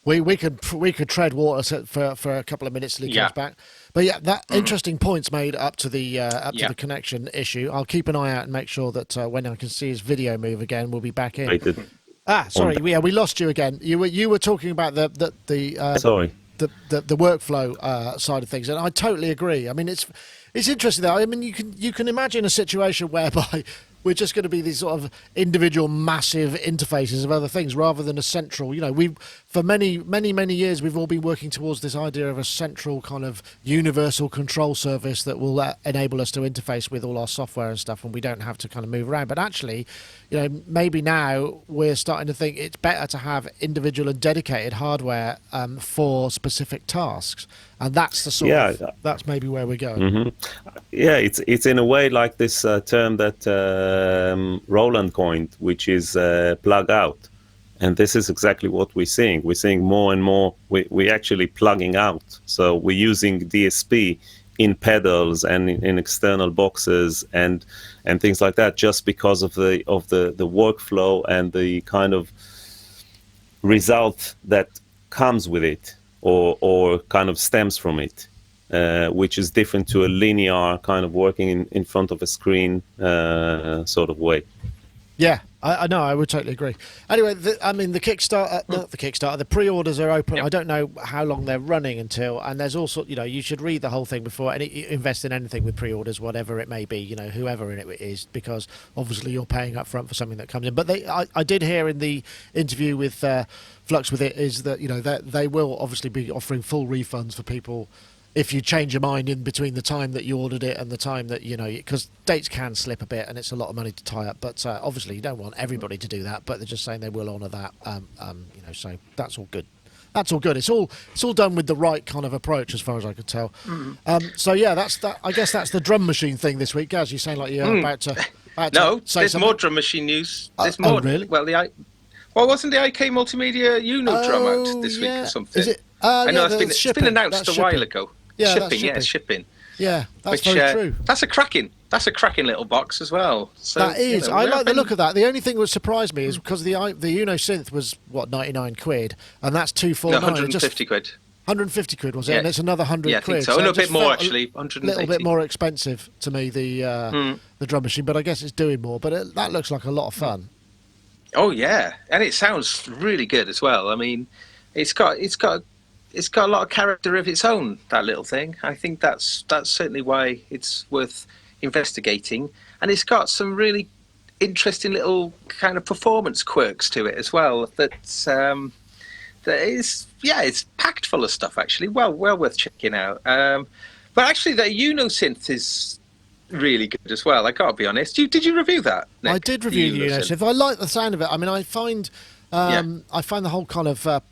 We could tread water for a couple of minutes till he comes back. But yeah, that interesting points made up to the to the connection issue. I'll keep an eye out and make sure that when I can see his video move again, we'll be back in. Sorry, we lost you again. You were talking about the workflow side of things, and I totally agree. I mean, it's interesting though. I mean, you can imagine a situation whereby we're just going to be these sort of individual massive interfaces of other things rather than a central, for many years we've all been working towards this idea of a central kind of universal control service that will enable us to interface with all our software and stuff, and we don't have to kind of move around. But actually, maybe now we're starting to think it's better to have individual and dedicated hardware for specific tasks. And that's the that's maybe where we're going. Mm-hmm. Yeah, it's in a way like this term that Roland coined, which is plug out. And this is exactly what we're seeing. We're seeing more and more. We're actually plugging out. So we're using DSP in pedals and in external boxes and things like that, just because of the workflow and the kind of result that comes with it. Or kind of stems from it, which is different to a linear kind of working in front of a screen sort of way. Yeah, I know, I would totally agree. Anyway, the Kickstarter, the pre-orders are open. Yep. I don't know how long they're running until, and there's also, you should read the whole thing before invest in anything with pre-orders, whatever it may be, whoever in it is, because obviously you're paying up front for something that comes in. But I did hear in the interview with Flux with it is that, they will obviously be offering full refunds for people if you change your mind in between the time that you ordered it and the time that, because dates can slip a bit and it's a lot of money to tie up. But obviously you don't want everybody to do that, but they're just saying they will honour that. So that's all good. That's all good. It's all done with the right kind of approach, as far as I could tell. So yeah, that's that. I guess that's the drum machine thing this week, Gaz. You sound like you're about to. No, say there's something. more drum machine news. There's more. Oh, really? Well, wasn't the IK Multimedia Uno drum out this week or something? Is it? I know it's been announced a while ago. Yeah, shipping. Yeah, that's very true. That's a cracking little box as well. So, that is. I like the look of that. The only thing that surprised me is because the Uno synth was what, 99 quid, and that's 249. No, 150 quid. 150 quid was it? Yeah. And it's another 100 quid. I think so. A little bit more actually. 180. A little bit more expensive to me, the drum machine, but I guess it's doing more. But that looks like a lot of fun. Oh yeah, and it sounds really good as well. I mean, it's got a lot of character of its own, that little thing. I think that's certainly why it's worth investigating. And it's got some really interesting little kind of performance quirks to it as well. That is, it's packed full of stuff actually. Well worth checking out. But actually, the Uno synth is really good as well. I gotta be honest. Did you review that, Nick? I did review the Uno synth. I like the sound of it. I mean, I find the whole kind of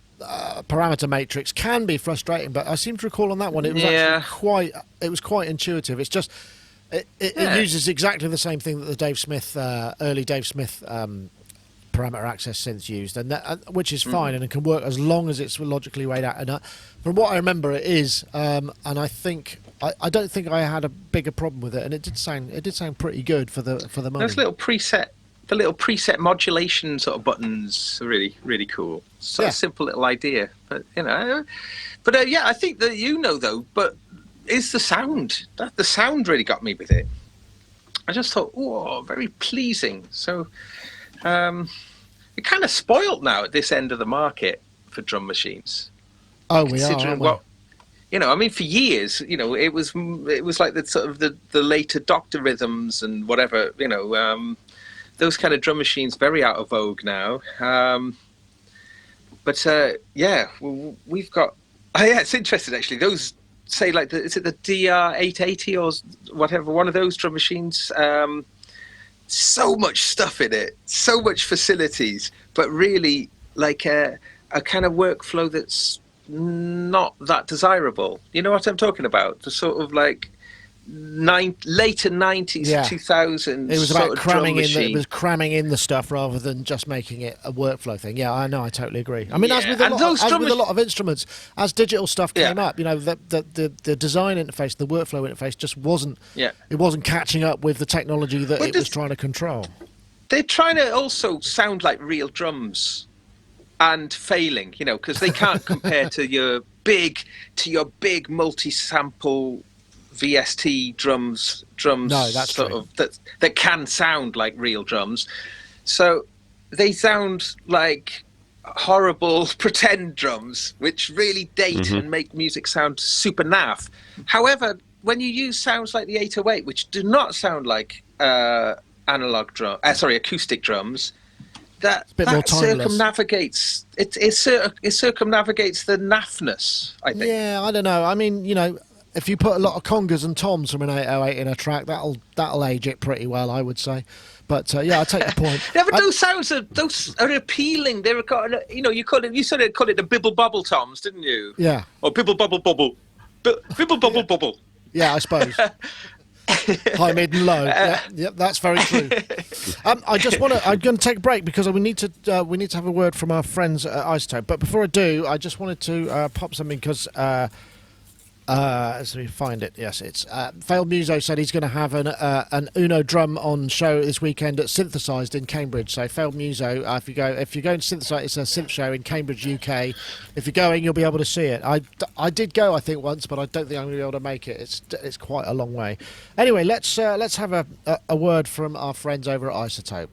parameter matrix can be frustrating, but I seem to recall on that one it was actually quite intuitive. It's just it uses exactly the same thing that the early Dave Smith parameter access synths used, and which is fine and it can work as long as it's logically weighed out. And from what I remember, it is, and I think I don't think I had a bigger problem with it, and it did sound pretty good for the money. Those little preset modulation sort of buttons are really, really cool. So a simple little idea, but I think that though, but is the sound. The sound really got me with it. I just thought, very pleasing. So it kind of spoiled now at this end of the market for drum machines. Oh, we are, aren't we? I mean, for years, it was like the sort of the later Dr. Rhythms and whatever, those kind of drum machines very out of vogue now. We've got. It's interesting actually. Those say like is it the DR880 or whatever? One of those drum machines. So much stuff in it, so much facilities, but really like a kind of workflow that's not that desirable. You know what I'm talking about? The sort of like later 90s, Yeah. 2000s. It was sort about of cramming drum in. machine. It was cramming in the stuff rather than just making it a workflow thing. Yeah, I know. I totally agree. I mean, as Yeah, with a and lot, those as drum with a mach- lot of instruments, as digital stuff Yeah. came up, you know, the design interface, the workflow interface, just wasn't. Yeah. It wasn't catching up with the technology that But it was this- trying to control. They're trying to also sound like real drums and failing, you know, because they can't compare to your big multi-sample VST drums. No, that's sort true. of that can sound like real drums. So they sound like horrible pretend drums, which really date and make music sound super naff. However, when you use sounds like the 808, which do not sound like acoustic drums, that a bit more timeless. circumnavigates it circumnavigates the naffness, I think. Yeah, I don't know. I mean, you know, if you put a lot of congas and toms from an 808 in a track, that'll age it pretty well, I would say. But yeah, I take the point. Yeah, but those sounds are appealing. They're you know, you sort of call it the bibble bubble toms, didn't you? Yeah. Or bibble bubble bubble, bibble bubble bubble. Yeah, I suppose. High, mid, and low. Yeah, that's very true. I'm going to take a break because we need to have a word from our friends at Isotope. But before I do, I just wanted to pop something because. Let me find it. Yes, it's Failed Muso said he's going to have an Uno drum on show this weekend at Synthesized in Cambridge. So Failed Muso, if you're going to Synthesized, it's a synth show in Cambridge, UK. If you're going, you'll be able to see it. I did go, I think, once, but I don't think I'm going to be able to make it. It's quite a long way. Anyway, let's have a word from our friends over at Isotope.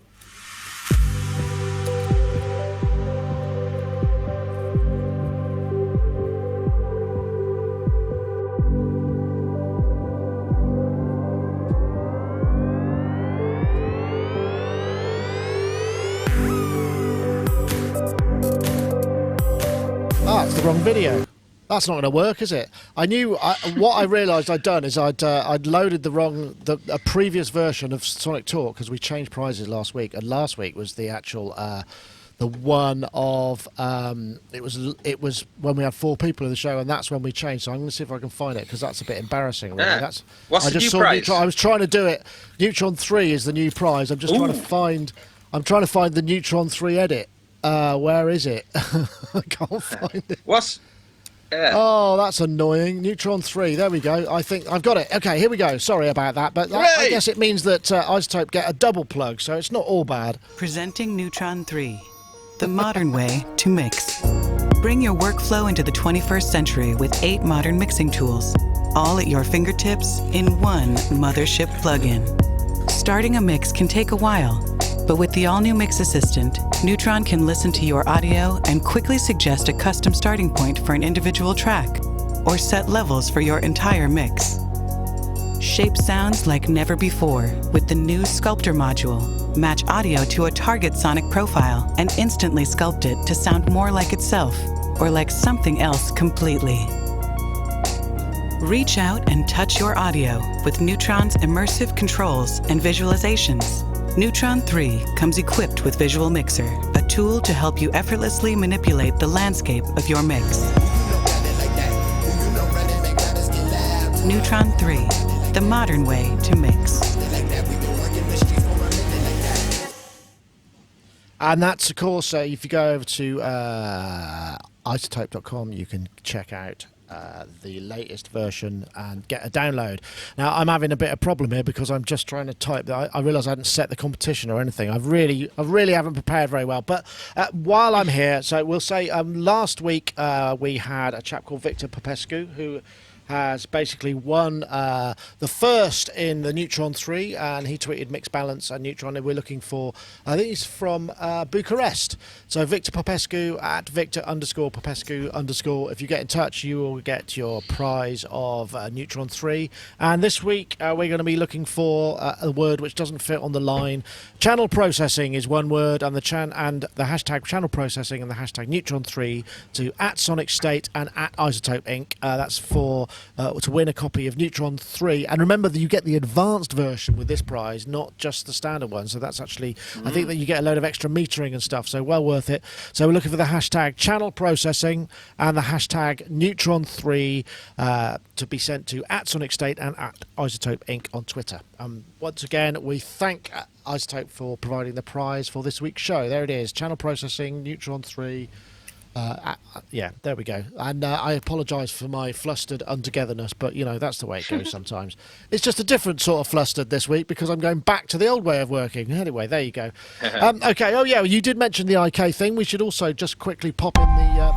It's the wrong video. That's not going to work, is it? What I realised I'd done is I'd loaded a previous version of Sonic Talk because we changed prizes last week, and last week was the actual the one of it was when we had 4 people in the show, and that's when we changed. So I'm going to see if I can find it because that's a bit embarrassing. Really. Yeah. That's What's I the just new saw prize? I was trying to do it. Neutron 3 is the new prize. I'm just trying to find. I'm trying to find the Neutron 3 edit. Where is it? I can't find it. Oh, that's annoying. Neutron 3. There we go. I think I've got it. Okay, here we go. Sorry about that. But I guess it means that Isotope get a double plug, so it's not all bad. Presenting Neutron 3, the modern way to mix. Bring your workflow into the 21st century with 8 modern mixing tools, all at your fingertips in one mothership plugin. Starting a mix can take a while, but with the all-new Mix Assistant, Neutron can listen to your audio and quickly suggest a custom starting point for an individual track, or set levels for your entire mix. Shape sounds like never before with the new Sculptor module. Match audio to a target sonic profile and instantly sculpt it to sound more like itself, or like something else completely. Reach out and touch your audio with Neutron's immersive controls and visualizations. Neutron 3 comes equipped with Visual Mixer, a tool to help you effortlessly manipulate the landscape of your mix. Neutron 3, the modern way to mix. And that's, of course, if you go over to isotope.com, you can check out the latest version and get a download. Now, I'm having a bit of problem here because I'm just trying to type. I realise I hadn't set the competition or anything. I really haven't prepared very well. But while I'm here, so we'll say last week we had a chap called Victor Popescu who has basically won the first in the Neutron 3, and he tweeted Mixed Balance and Neutron, and we're looking for, I think he's from Bucharest. So Victor Popescu at Victor_Popescu_. If you get in touch, you will get your prize of Neutron 3. And this week we're going to be looking for a word which doesn't fit on the line. Channel processing is one word, and the hashtag channel processing and the hashtag Neutron 3 to at Sonicstate and at Isotope Inc. That's for to win a copy of Neutron 3. And remember that you get the advanced version with this prize, not just the standard one. So that's actually, I think that you get a load of extra metering and stuff. So well worth it. So we're looking for the hashtag channel processing and the hashtag Neutron 3 to be sent to @Sonicstate and @Isotope Inc. on Twitter. Once again, we thank Isotope for providing the prize for this week's show. There it is, channel processing, Neutron 3. Yeah, there we go. And I apologise for my flustered untogetherness, but, you know, that's the way it goes sometimes. It's just a different sort of flustered this week because I'm going back to the old way of working. Anyway, there you go. Okay, oh, yeah, you did mention the IK thing. We should also just quickly pop in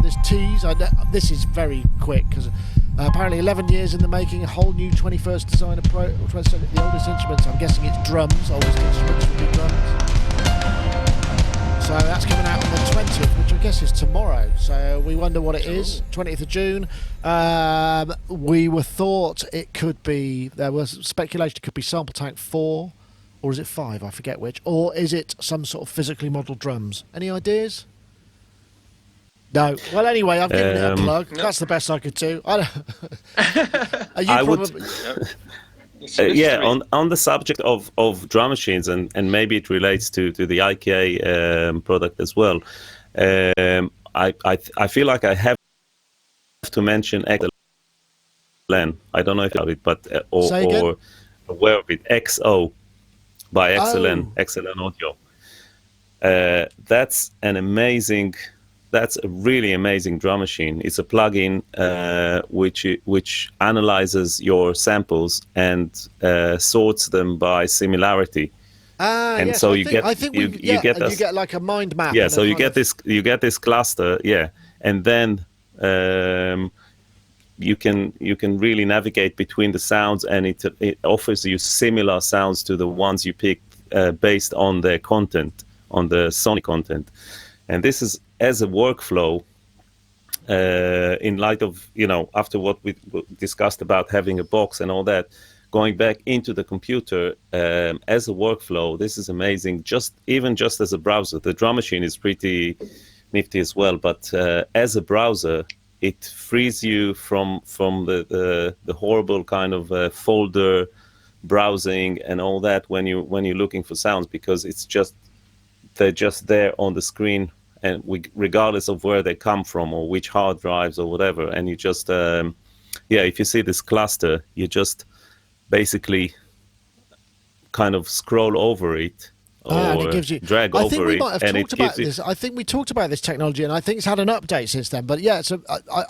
this tease. This is very quick because apparently 11 years in the making, a whole new 21st design approach. The oldest instruments, I'm guessing it's drums. Oldest instruments will be drums. So that's coming out on the 20th, which I guess is tomorrow. So we wonder what it is. 20th of June. We thought it could be, there was speculation it could be Sample Tank 4, or is it 5? I forget which. Or is it some sort of physically modelled drums? Any ideas? No. Well, anyway, I've given it a plug. No. That's the best I could do. Yeah, on the subject of drum machines, and maybe it relates to the IK product as well. I feel like I have to mention XLN. I don't know if you know it, but or aware of it. XO by XLN, XLN Audio. That's a really amazing drum machine. It's a plugin which analyzes your samples and sorts them by similarity. And yes, so you get like a mind map. Yeah, so you get this cluster, yeah, and then you can really navigate between the sounds, and it offers you similar sounds to the ones you pick based on their content, on the sonic content. And this is as a workflow, in light of, after what we discussed about having a box and all that, going back into the computer as a workflow, this is amazing. Just as a browser, the drum machine is pretty nifty as well. But as a browser, it frees you from the horrible kind of folder browsing and all that when you're looking for sounds, because they're just there on the screen. And regardless of where they come from or which hard drives or whatever, and you just, if you see this cluster, you just basically kind of scroll over it or and it gives you, drag over it. I think we might have talked about this. I think we talked about this technology, and I think it's had an update since then. But yeah,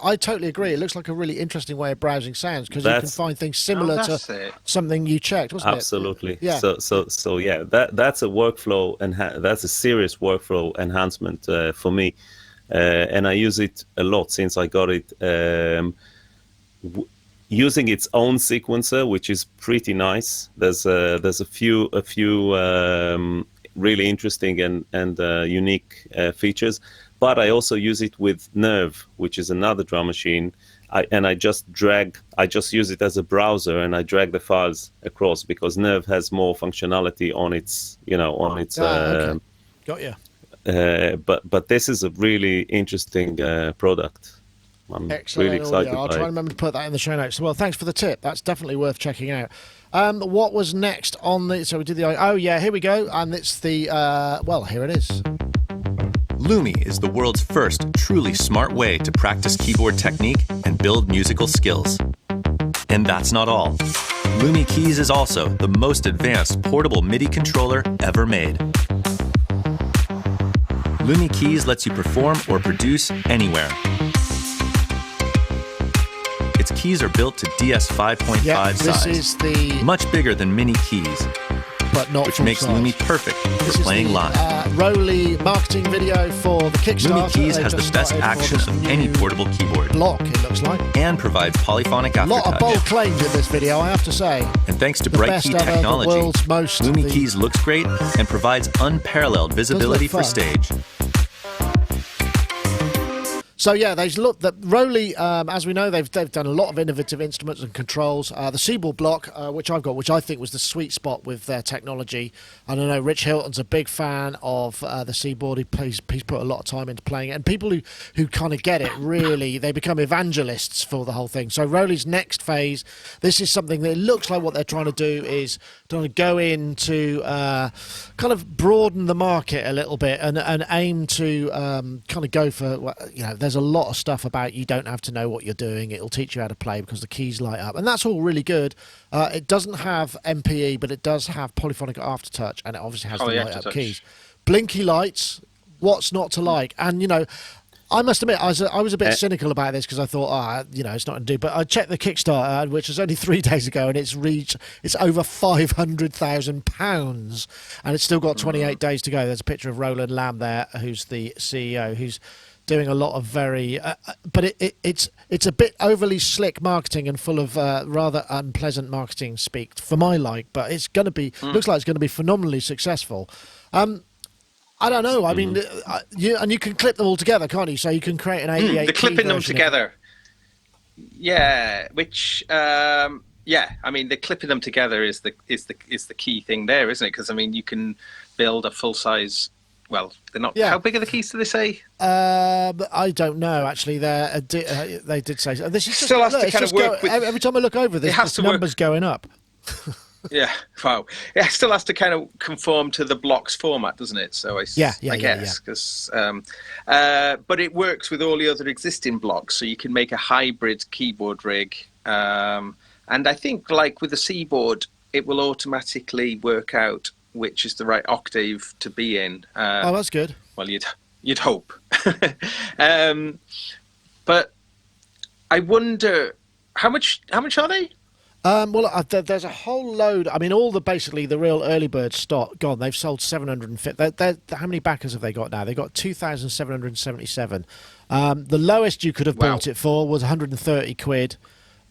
I totally agree. It looks like a really interesting way of browsing sounds because you can find things similar to something you checked, wasn't Absolutely. it? Absolutely. Yeah. So yeah, that's a workflow, and that's a serious workflow enhancement for me, and I use it a lot since I got it. Using its own sequencer, which is pretty nice. There's a few really interesting and unique features, but I also use it with Nerve, which is another drum machine. I just use it as a browser, and I drag the files across because Nerve has more functionality on its okay. Got you. But this is a really interesting product. I'm Excellent. really excited. I'll try and remember to put that in the show notes. Well, thanks for the tip. That's definitely worth checking out. What was next on the... So we did the... Oh, yeah, here we go. And it's the... here it is. Lumi is the world's first truly smart way to practice keyboard technique and build musical skills. And that's not all. Lumi Keys is also the most advanced portable MIDI controller ever made. Lumi Keys lets you perform or produce anywhere. Its keys are built to DS 5.5 size, this is the much bigger than mini keys, but not which makes size. Lumi perfect for playing live. Roly marketing video for the Kickstarter. Lumi Keys has the best action of any portable keyboard. Block, it looks like. And provides polyphonic aftertouch. A lot of bold claims in this video, I have to say. And thanks to Bright Key technology, Lumi Keys looks great and provides unparalleled visibility for stage. So yeah, they look that Rowley, as we know, they've done a lot of innovative instruments and controls. The Seaboard block, which I've got, which I think was the sweet spot with their technology. And I know Rich Hilton's a big fan of the Seaboard. He's put a lot of time into playing it, and people who kind of get it really, they become evangelists for the whole thing. So Rowley's next phase, this is something that it looks like what they're trying to do is trying to go into kind of broaden the market a little bit and aim to kind of go for, you know, there's a lot of stuff about you don't have to know what you're doing. It'll teach you how to play because the keys light up, and that's all really good. It doesn't have MPE, but it does have polyphonic aftertouch, and it obviously has the light up keys. Blinky lights, what's not to like? And, you know, I must admit, I was a bit cynical about this because I thought, you know, it's not going to do. But I checked the Kickstarter, which was only 3 days ago, and it's over £500,000, and it's still got 28 days to go. There's a picture of Roland Lamb there, who's the CEO, who's doing a lot of very, but it's a bit overly slick marketing and full of rather unpleasant marketing speak for my like. But it's going to be looks like it's going to be phenomenally successful. I don't know. I mean, you can clip them all together, can't you? So you can create an 88. The clipping them together. Yeah, which I mean, the clipping them together is the key thing there, isn't it? Because I mean, you can build a full size. Well, they're not. Yeah. How big are the keys? Do they say? I don't know. Actually, they did say this is still has to kind of work. Every time I look over this number's going up. Yeah, wow. It still has to kind of conform to the blocks format, doesn't it? So I guess because, but it works with all the other existing blocks, so you can make a hybrid keyboard rig. And I think, like with the Seaboard, it will automatically work out which is the right octave to be in. Oh, that's good. Well, you'd hope. But I wonder how much are they? There's a whole load. I mean, basically the real early bird stock gone. They've sold 750. How many backers have they got now? They got 2,777. The lowest you could have bought it for was 130 quid.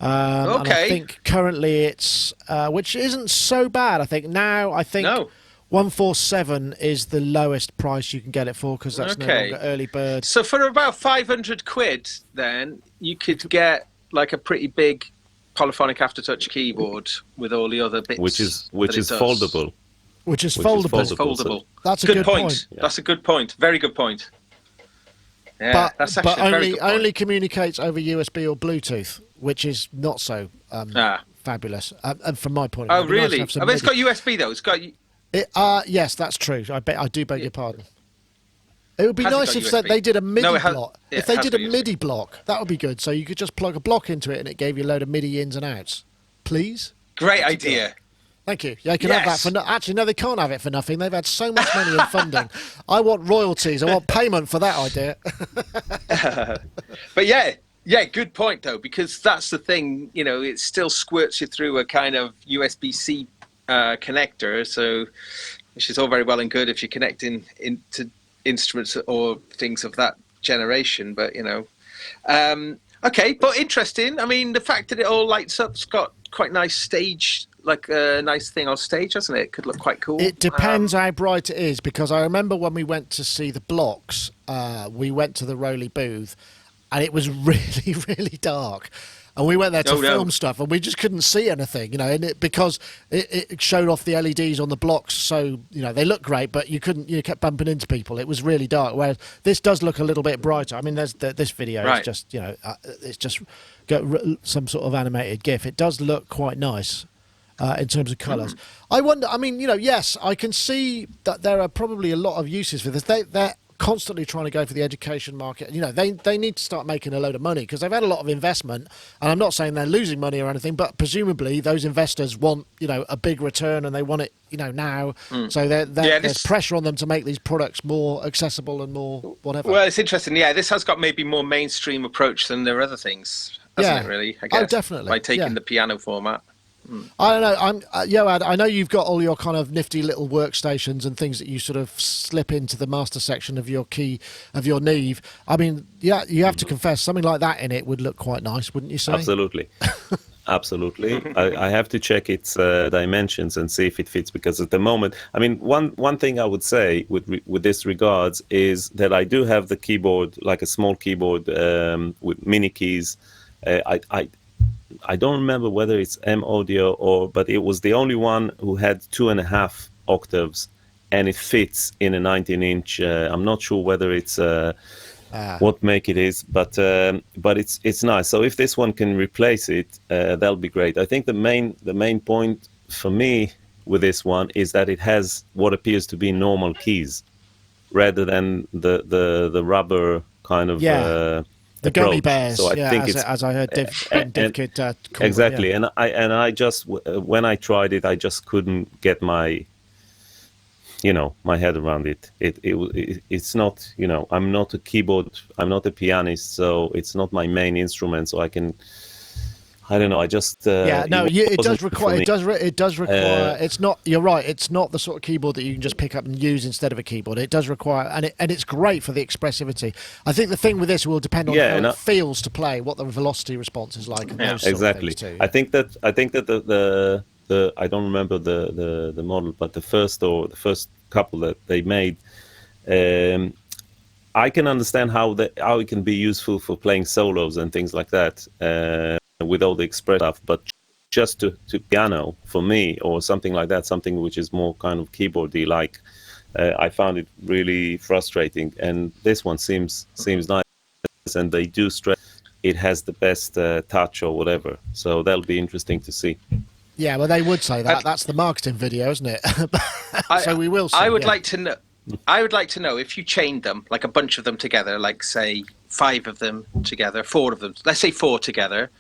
And I think currently it's, which isn't so bad. I think 147 is the lowest price you can get it for because that's no longer early bird. So for about 500 quid, then you could get like a pretty big polyphonic aftertouch keyboard with all the other bits, which is foldable. Which is foldable. That's a good point. Yeah. That's a good point. Very good point. Yeah, but only communicates over USB or Bluetooth, which is not so fabulous. And from my point of view, really? It's got USB though. It's got. Yes, that's true. I do beg your pardon. It would be nice if they did a MIDI block. If they did a MIDI block, that would be good. So you could just plug a block into it and it gave you a load of MIDI ins and outs. Please? Great idea. Thank you. Yeah, you can have that for actually, no, they can't have it for nothing. They've had so much money in funding. I want royalties. I want payment for that idea. But yeah, good point though, because that's the thing. You know, it still squirts you through a kind of USB-C connector. So, which is all very well and good if you're connecting into instruments or things of that generation, but you know, okay, but interesting. I mean, the fact that it all lights up's got quite nice stage, like a nice thing on stage, hasn't it? It could look quite cool. It depends how bright it is, because I remember when we went to see the blocks, we went to the Rowley booth, and it was really, really dark. And we went there to film stuff, and we just couldn't see anything, you know, because it showed off the LEDs on the blocks. So, you know, they look great, but you kept bumping into people. It was really dark. Whereas this does look a little bit brighter. I mean, this video is just, you know, it's just got some sort of animated GIF. It does look quite nice in terms of colours. I wonder, I mean, you know, yes, I can see that there are probably a lot of uses for this. They're constantly trying to go for the education market. You know, they need to start making a load of money because they've had a lot of investment, and I'm not saying they're losing money or anything, but presumably those investors want, you know, a big return, and they want it, you know, now. So there's pressure on them to make these products more accessible and more whatever. Well, it's interesting. Yeah, this has got maybe more mainstream approach than their other things, hasn't it, really? I guess, definitely. By taking the piano format. I don't know. Yoad, I know you've got all your kind of nifty little workstations and things that you sort of slip into the master section of your Neve. I mean, yeah, you have to confess something like that in it would look quite nice, wouldn't you say? Absolutely. Absolutely. I have to check its dimensions and see if it fits, because at the moment, I mean, one thing I would say with this regards is that I do have the keyboard, like a small keyboard with mini keys. I don't remember whether it's M Audio but it was the only one who had 2.5 octaves, and it fits in a 19-inch. I'm not sure whether it's what make it is, but it's nice. So if this one can replace it, that'll be great. I think the main point for me with this one is that it has what appears to be normal keys, rather than the rubber kind of the gummy bears. So I think as I heard Div Kid call exactly. them, And I just when I tried it, I just couldn't get my head around it. It's not, I'm not a pianist, so it's not my main instrument. So I don't know. I just it does require. It's not. You're right. It's not the sort of keyboard that you can just pick up and use instead of a keyboard. It does require, and it's great for the expressivity. I think the thing with this will depend on how it feels to play, what the velocity response is like. And those exactly. Sort of too, I think that the I don't remember the model, but the first couple that they made, I can understand how it can be useful for playing solos and things like that. With all the express stuff, but just to piano for me, or something like that, something which is more kind of keyboardy like, I found it really frustrating. And this one seems nice, and they do stress it has the best touch or whatever. So that'll be interesting to see. Yeah, well, they would say that. That's the marketing video, isn't it? So we will see. I would like to know. I would like to know if you chained them, like a bunch of them together, like say 5 of them together, 4 of them. Let's say 4 together.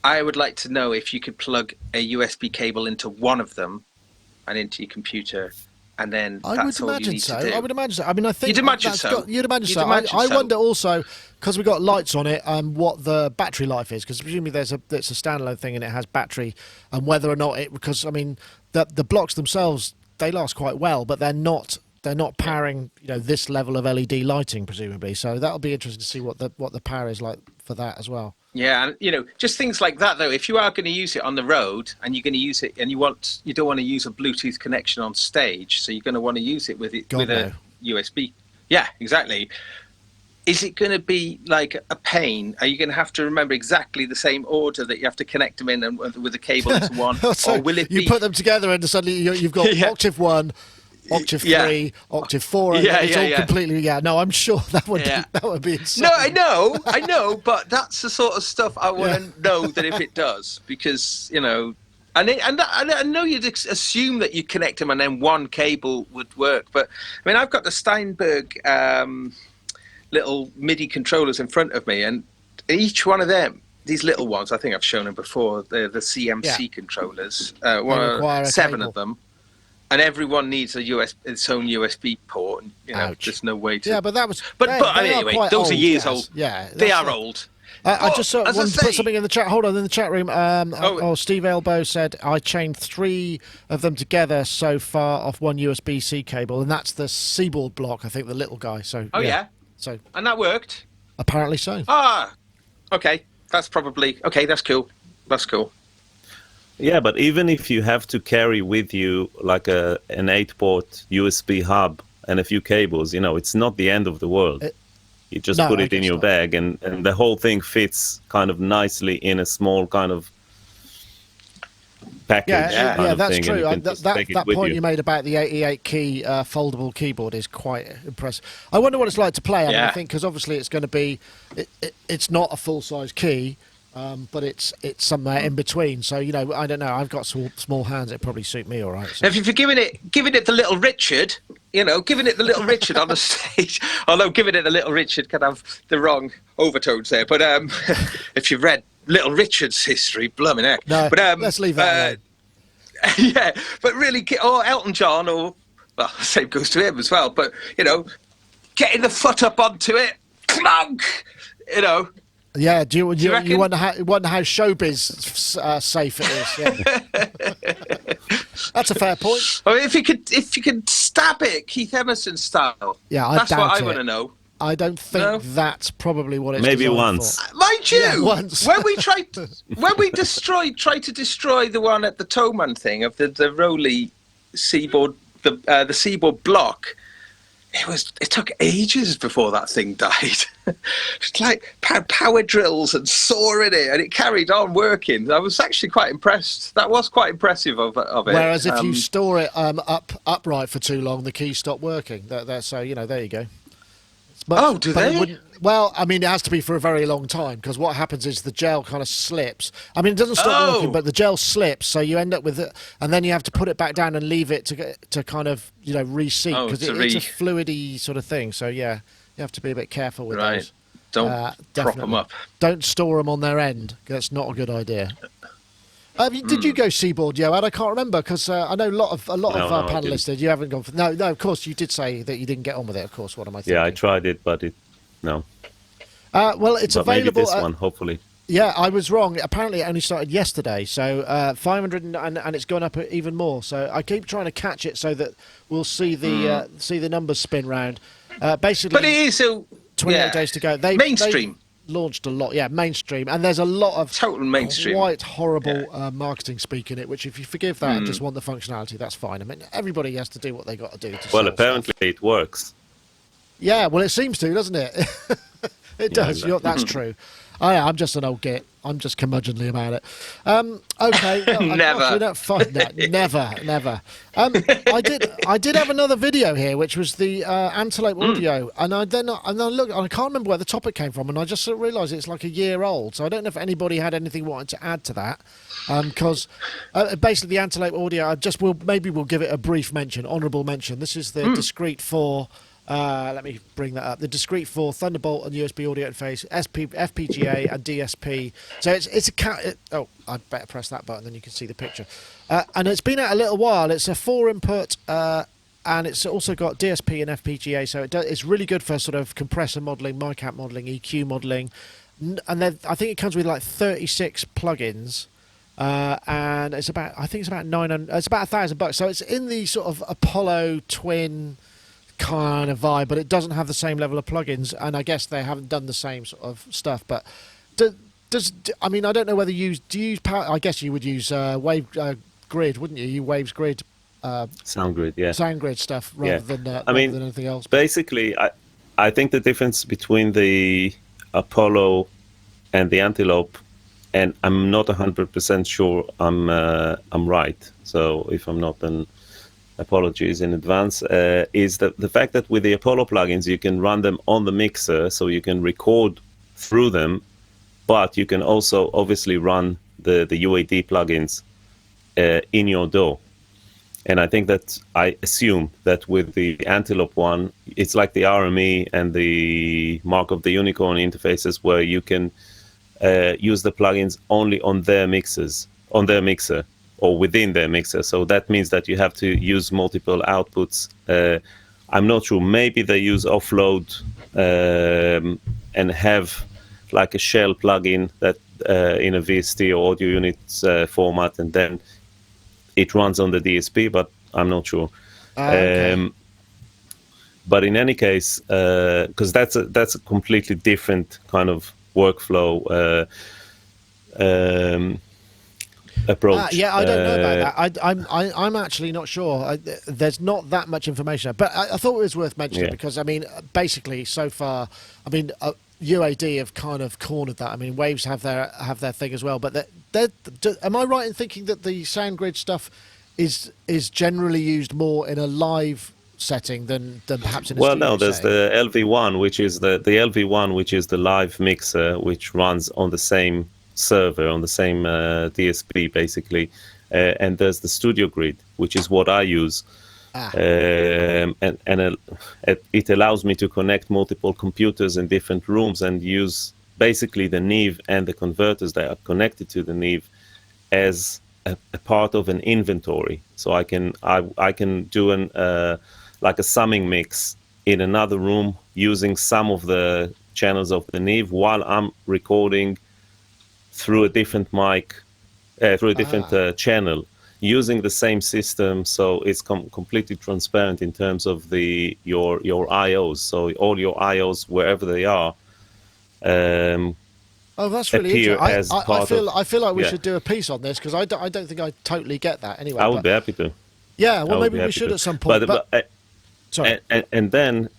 I would like to know if you could plug a USB cable into one of them and into your computer, and then that's all you need to do. I would imagine so. I mean, I think you'd imagine so. You'd imagine so. I wonder also, because we've got lights on it, what the battery life is, because presumably it's a standalone thing and it has battery, and whether or not because I mean the blocks themselves, they last quite well, but they're not powering this level of LED lighting presumably. So that'll be interesting to see what the power is like for that as well. Yeah, and just things like that though. If you are going to use it on the road and you're going to use it, and you don't want to use a Bluetooth connection on stage, so you're going to want to use it with a USB. Yeah, exactly. Is it going to be like a pain? Are you going to have to remember exactly the same order that you have to connect them in, and with the cable into one, so or will it you put them together and suddenly you've got octave 1. Octave 3, octave 4, and it's all completely. Yeah, no, I'm sure that would be insane. No, I know, but that's the sort of stuff I want to know that if it does, because and I know you'd assume that you connect them and then one cable would work, but I mean I've got the Steinberg little MIDI controllers in front of me, and each one of them, these little ones, I think I've shown them before, the CMC controllers, 7 of them. And everyone needs its own USB port. And, there's no way to. Yeah, but that was. But anyway, those are years old. Yeah, they are old. I just wanted to put something in the chat. Hold on, in the chat room. Steve Elbow said I chained 3 of them together so far off one USB-C cable, and that's the Seaboard block. I think the little guy. So. Oh yeah. So. And that worked. Apparently so. Okay. That's probably okay. That's cool. That's cool. Yeah, but even if you have to carry with you like an 8-port USB hub and a few cables, it's not the end of the world. You just put it in your bag, and the whole thing fits kind of nicely in a small kind of package. Yeah, that's thing, true. That point you made about the 88 key foldable keyboard is quite impressive. I wonder what it's like to play. I think because obviously it's going to be, it's not a full size key. But it's somewhere in between. So I don't know. I've got small hands. It probably suit me all right. So. If you're giving it the Little Richard, giving it the Little Richard on the stage. Although giving it the Little Richard can have the wrong overtones there. But if you've read Little Richard's history, blooming heck. No, but let's leave that alone. Yeah, but really, or Elton John, or well, the same goes to him as well. But getting the foot up onto it, clunk. Yeah, do you wonder how showbiz safe it is? Yeah. That's a fair point. Well, if you could stab it Keith Emerson style. Yeah, that's what I want to know. I don't think No? that's probably what it's Maybe designed once. for. Mind you, Yeah, once. when we tried to destroy the one at the Towman thing of the Rowley seaboard, the seaboard block, it took ages before that thing died. It's like power drills and saw in it, and it carried on working. I was actually quite impressed. That was quite impressive of it. Whereas if you store it upright for too long, the keys stop working. So there you go. Do but they? It wouldn't, well, I mean, it has to be for a very long time, because what happens is the gel kind of slips. I mean, it doesn't stop working, but the gel slips, so you end up with it, and then you have to put it back down and leave it to kind of reseat, because it's a fluidy sort of thing. So yeah, you have to be a bit careful with those. Don't prop them up. Don't store them on their end. That's not a good idea. Did you go seaboard, Yoad? I can't remember, because I know a lot of our panelists did. You haven't gone for... No, of course, you did say that you didn't get on with it, of course. What am I thinking? Yeah, I tried it, but no. Well, it's available... Maybe this one, hopefully. Yeah, I was wrong. Apparently, it only started yesterday, so 500 and it's gone up even more. So I keep trying to catch it so that we'll see the numbers spin round. Basically, but it is 28 days to go. Mainstream. Launched a lot, mainstream, and there's a lot of total mainstream, quite horrible marketing speak in it. Which, if you forgive that and just want the functionality, that's fine. I mean, everybody has to do what they got to do. Well, apparently it works. Yeah, well, it seems to, doesn't it? It does. That's true. I'm just an old git. I'm just curmudgeonly about it. Okay. Never. Never. I did have another video here, which was the Antelope audio, and I looked, and I can't remember where the topic came from, and I just sort of realised it's like a year old. So I don't know if anybody had anything wanted to add to that, because basically the Antelope audio, we'll give it a brief mention, honourable mention. This is the Discrete 4. Let me bring that up. The Discrete 4 Thunderbolt and USB audio interface, FPGA and DSP. So it's a I better press that button, then you can see the picture. And it's been out a little while. It's a 4-input, and it's also got DSP and FPGA. So it's really good for sort of compressor modeling, mic amp modeling, EQ modeling. And then I think it comes with like 36 plugins. And it's about 900. It's about $1,000. So it's in the sort of Apollo twin kind of vibe, but it doesn't have the same level of plugins, and I guess they haven't done the same sort of stuff. But I mean, I don't know whether do you use power? I guess you would use Wave Grid, wouldn't you? You Waves Grid, Sound Grid, yeah, Sound Grid stuff rather than than anything else. Basically, I think the difference between the Apollo and the Antelope, and I'm not 100% sure I'm right. So if I'm not, then apologies in advance, is that the fact that with the Apollo plugins you can run them on the mixer, so you can record through them, but you can also obviously run the UAD plugins in your DAW. And I think that I assume that with the Antelope one, it's like the RME and the Mark of the Unicorn interfaces, where you can use the plugins only on their mixer or within their mixer. So that means that you have to use multiple outputs. I'm not sure. Maybe they use offload and have like a shell plugin that in a VST or audio units format, and then it runs on the DSP, but I'm not sure. Okay. But in any case, because that's a completely different kind of workflow approach. I don't know about that. I'm actually not sure. There's not that much information, but I thought it was worth mentioning because I mean, basically, so far, I mean, UAD have kind of cornered that. I mean, Waves have their thing as well. But am I right in thinking that the SoundGrid stuff is generally used more in a live setting than perhaps in a studio no, there's setting? the LV1, which is the LV1, which is the live mixer, which runs on the same server, on the same DSP basically, and there's the Studio Grid, which is what I use, and it allows me to connect multiple computers in different rooms and use basically the Neve and the converters that are connected to the Neve as a part of an inventory. So I can do like a summing mix in another room using some of the channels of the Neve while I'm recording through a different mic, through a different channel using the same system, so it's completely transparent in terms of your IOs. So all your IOs, wherever they are, Oh, that's really appear interesting. as I part feel of. I feel like we Yeah. should do a piece on this because I don't think I totally get that anyway. I would but- be happy to. Yeah, well, I would maybe be we happy should to. at some point. But, sorry. And then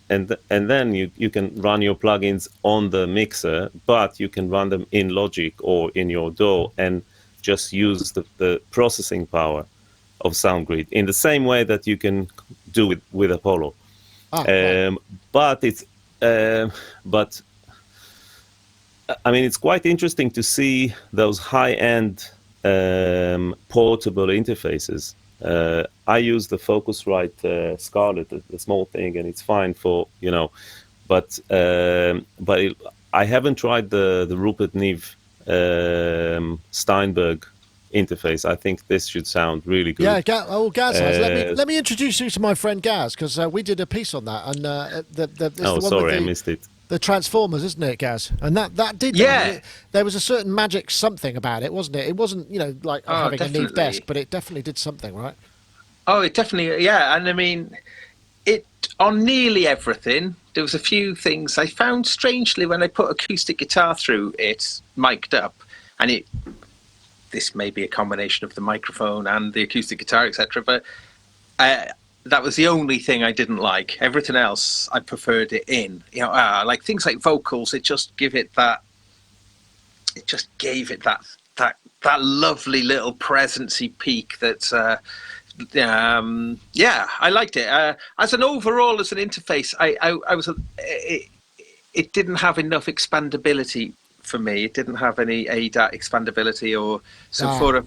you can run your plugins on the mixer, but you can run them in Logic or in your DAW and just use the processing power of SoundGrid in the same way that you can do it with Apollo. Right. But it's but I mean, it's quite interesting to see those high-end portable interfaces. I use the Focusrite Scarlett, the small thing, and it's fine for, but I haven't tried the Rupert Neve Steinberg interface. I think this should sound really good. Yeah, Gaz has. Let me introduce you to my friend Gaz because we did a piece on that, and it's the one sorry, with I missed it. the Transformers, isn't it, Gaz? And that did. Yeah. There was a certain magic something about it, wasn't it? It wasn't like having a Neve definitely. desk, but it definitely did something, right? Oh, it definitely, yeah. And I mean, it on nearly everything. There was a few things I found strangely when I put acoustic guitar through it, mic'd up, and this may be a combination of the microphone and the acoustic guitar, etc. But that was the only thing I didn't like. Everything else I preferred it in. Like things like vocals, it just gave it that lovely little presency peak that I liked it. As an interface, it didn't have enough expandability for me. It didn't have any ADAT expandability, or for a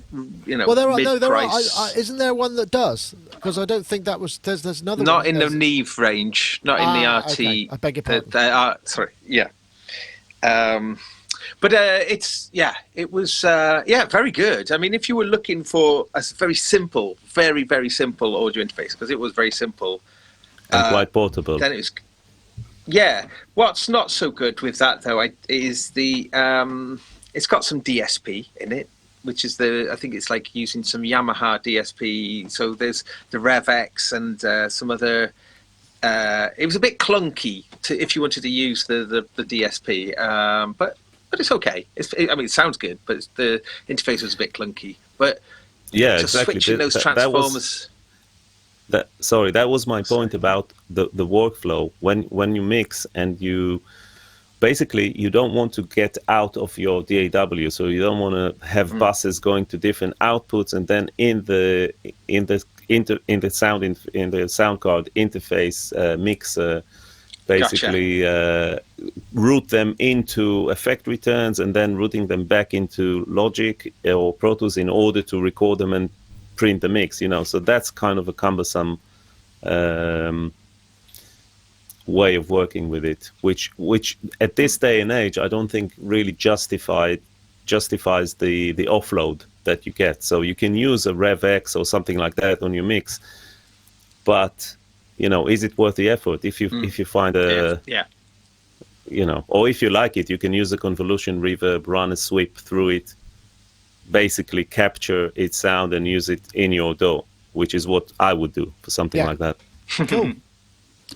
Well, there mid-price. are. Isn't there one that does? Because I don't think that was. There's another. Not one that in the does. Neve range, not in the RT. Okay. I beg your pardon. Sorry, yeah. But it was very good. I mean, if you were looking for a very simple, very, very simple audio interface, because it was very simple. And quite portable. Then it was. Yeah. What's not so good with that, though, is the it's got some DSP in it, which is I think it's like using some Yamaha DSP. So there's the Rev X and some other. It was a bit clunky if you wanted to use the DSP, but it's okay. It sounds good, but the interface was a bit clunky. But yeah, just exactly. switching those transformers. That was my point about the workflow. When you mix and you don't want to get out of your DAW, so you don't want to have buses going to different outputs, and then in the sound card interface mixer, basically route them into effect returns and then routing them back into Logic or Pro Tools in order to record them and print the mix. So that's kind of a cumbersome way of working with it, which at this day and age I don't think really justifies the offload that you get. So you can use a Rev X or something like that on your mix, but is it worth the effort? If you find or if you like it, you can use a convolution reverb, run a sweep through it, basically capture its sound and use it in your DAW, which is what I would do for something like that. Cool.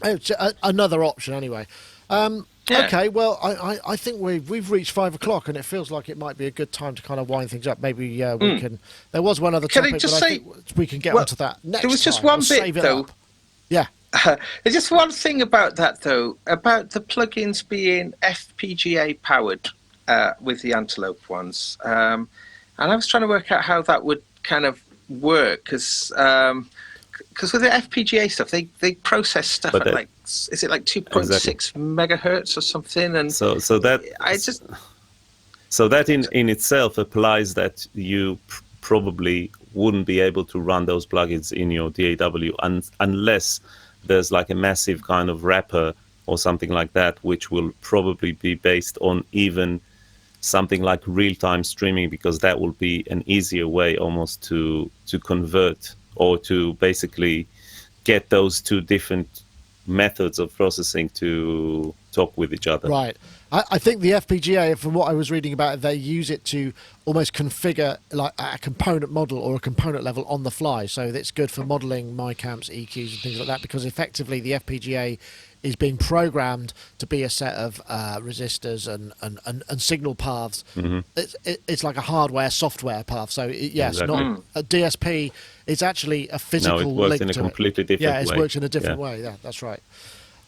It's another option anyway. Okay, well, I think we've reached 5 o'clock, and it feels like it might be a good time to kind of wind things up. Maybe we can. There was one other topic, but I think we can get onto that next time. There was just one bit, though. Yeah. There's just one thing about that, though, about the plugins being FPGA powered with the Antelope ones. And I was trying to work out how that would kind of work, because with the FPGA stuff, they process stuff at like, is it like 2.6 megahertz or something? And so that in itself applies that you probably wouldn't be able to run those plugins in your DAW unless there's like a massive kind of wrapper or something like that, which will probably be based on even something like real-time streaming, because that will be an easier way almost to convert or to basically get those two different methods of processing to talk with each other. Right. I think the FPGA, from what I was reading about it, they use it to almost configure like a component model or a component level on the fly. So it's good for modeling mic amps, EQs, and things like that, because effectively the FPGA is being programmed to be a set of resistors and signal paths. It's like a hardware software path. So yes, Exactly. not a DSP. It's actually a physical No, it works link in a to completely it. different Yeah, way. it works in a different way. Yeah, that's right.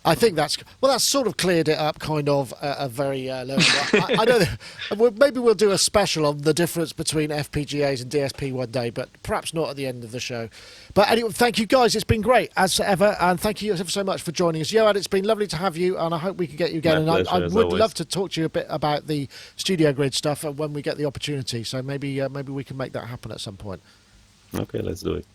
I think that's sort of cleared it up, kind of a very low. I don't know. Maybe we'll do a special on the difference between FPGAs and DSP one day, but perhaps not at the end of the show. But anyway, thank you guys. It's been great as ever, and thank you ever so much for joining us, Yoad. It's been lovely to have you, and I hope we can get you again. My And pleasure, I as would always. love to talk to you a bit about the Studio Grid stuff when we get the opportunity. So maybe we can make that happen at some point. Okay, let's do it.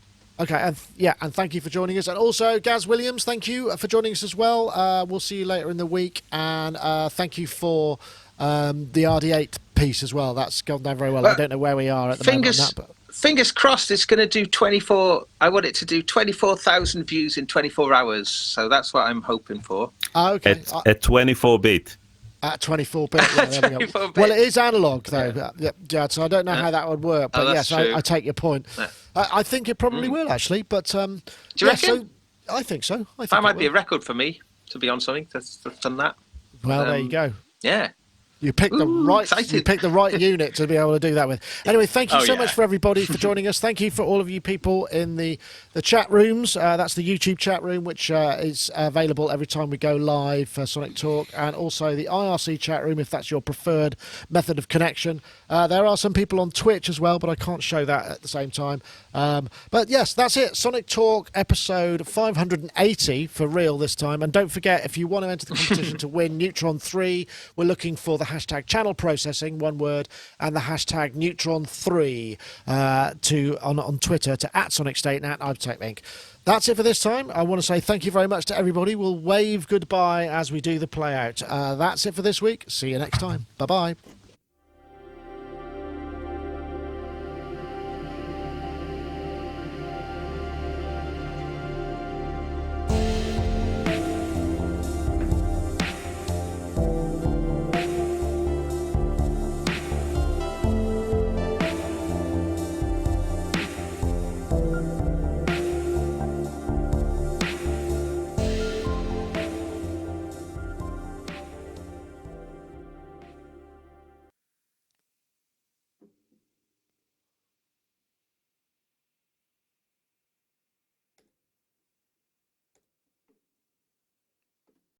Okay, and thank you for joining us. And also, Gaz Williams, thank you for joining us as well. We'll see you later in the week. And thank you for the RD8 piece as well. That's gone down very well. I don't know where we are at the moment on that. But Fingers crossed it's going to do 24. I want it to do 24,000 views in 24 hours. So that's what I'm hoping for. okay. At 24-bit. At 24-bit. Yeah, there we go. 24-bit. Well, it is analog, though. Yeah, so I don't know how that would work. But that's yes, true. I take your point. Yeah. I think it probably will, actually. But Do you yeah, reckon? So, I think so. I think That it might be a will. record for me to be on something that's done that. Well, there you go. Yeah. You picked the right. excited. You picked the right unit to be able to do that with. Anyway, thank you Oh, so yeah. much for everybody for joining us. Thank you for all of you people in the chat rooms. That's the YouTube chat room, which is available every time we go live for Sonic Talk, and also the IRC chat room if that's your preferred method of connection. There are some people on Twitch as well, but I can't show that at the same time. But yes, that's it. Sonic Talk episode 580 for real this time. And don't forget, if you want to enter the competition to win Neutron 3, we're looking for the hashtag channel processing, one word, and the hashtag Neutron 3 on Twitter to @Sonicstate and @IBTechLink. That's it for this time. I want to say thank you very much to everybody. We'll wave goodbye as we do the play out. That's it for this week. See you next time. Bye-bye.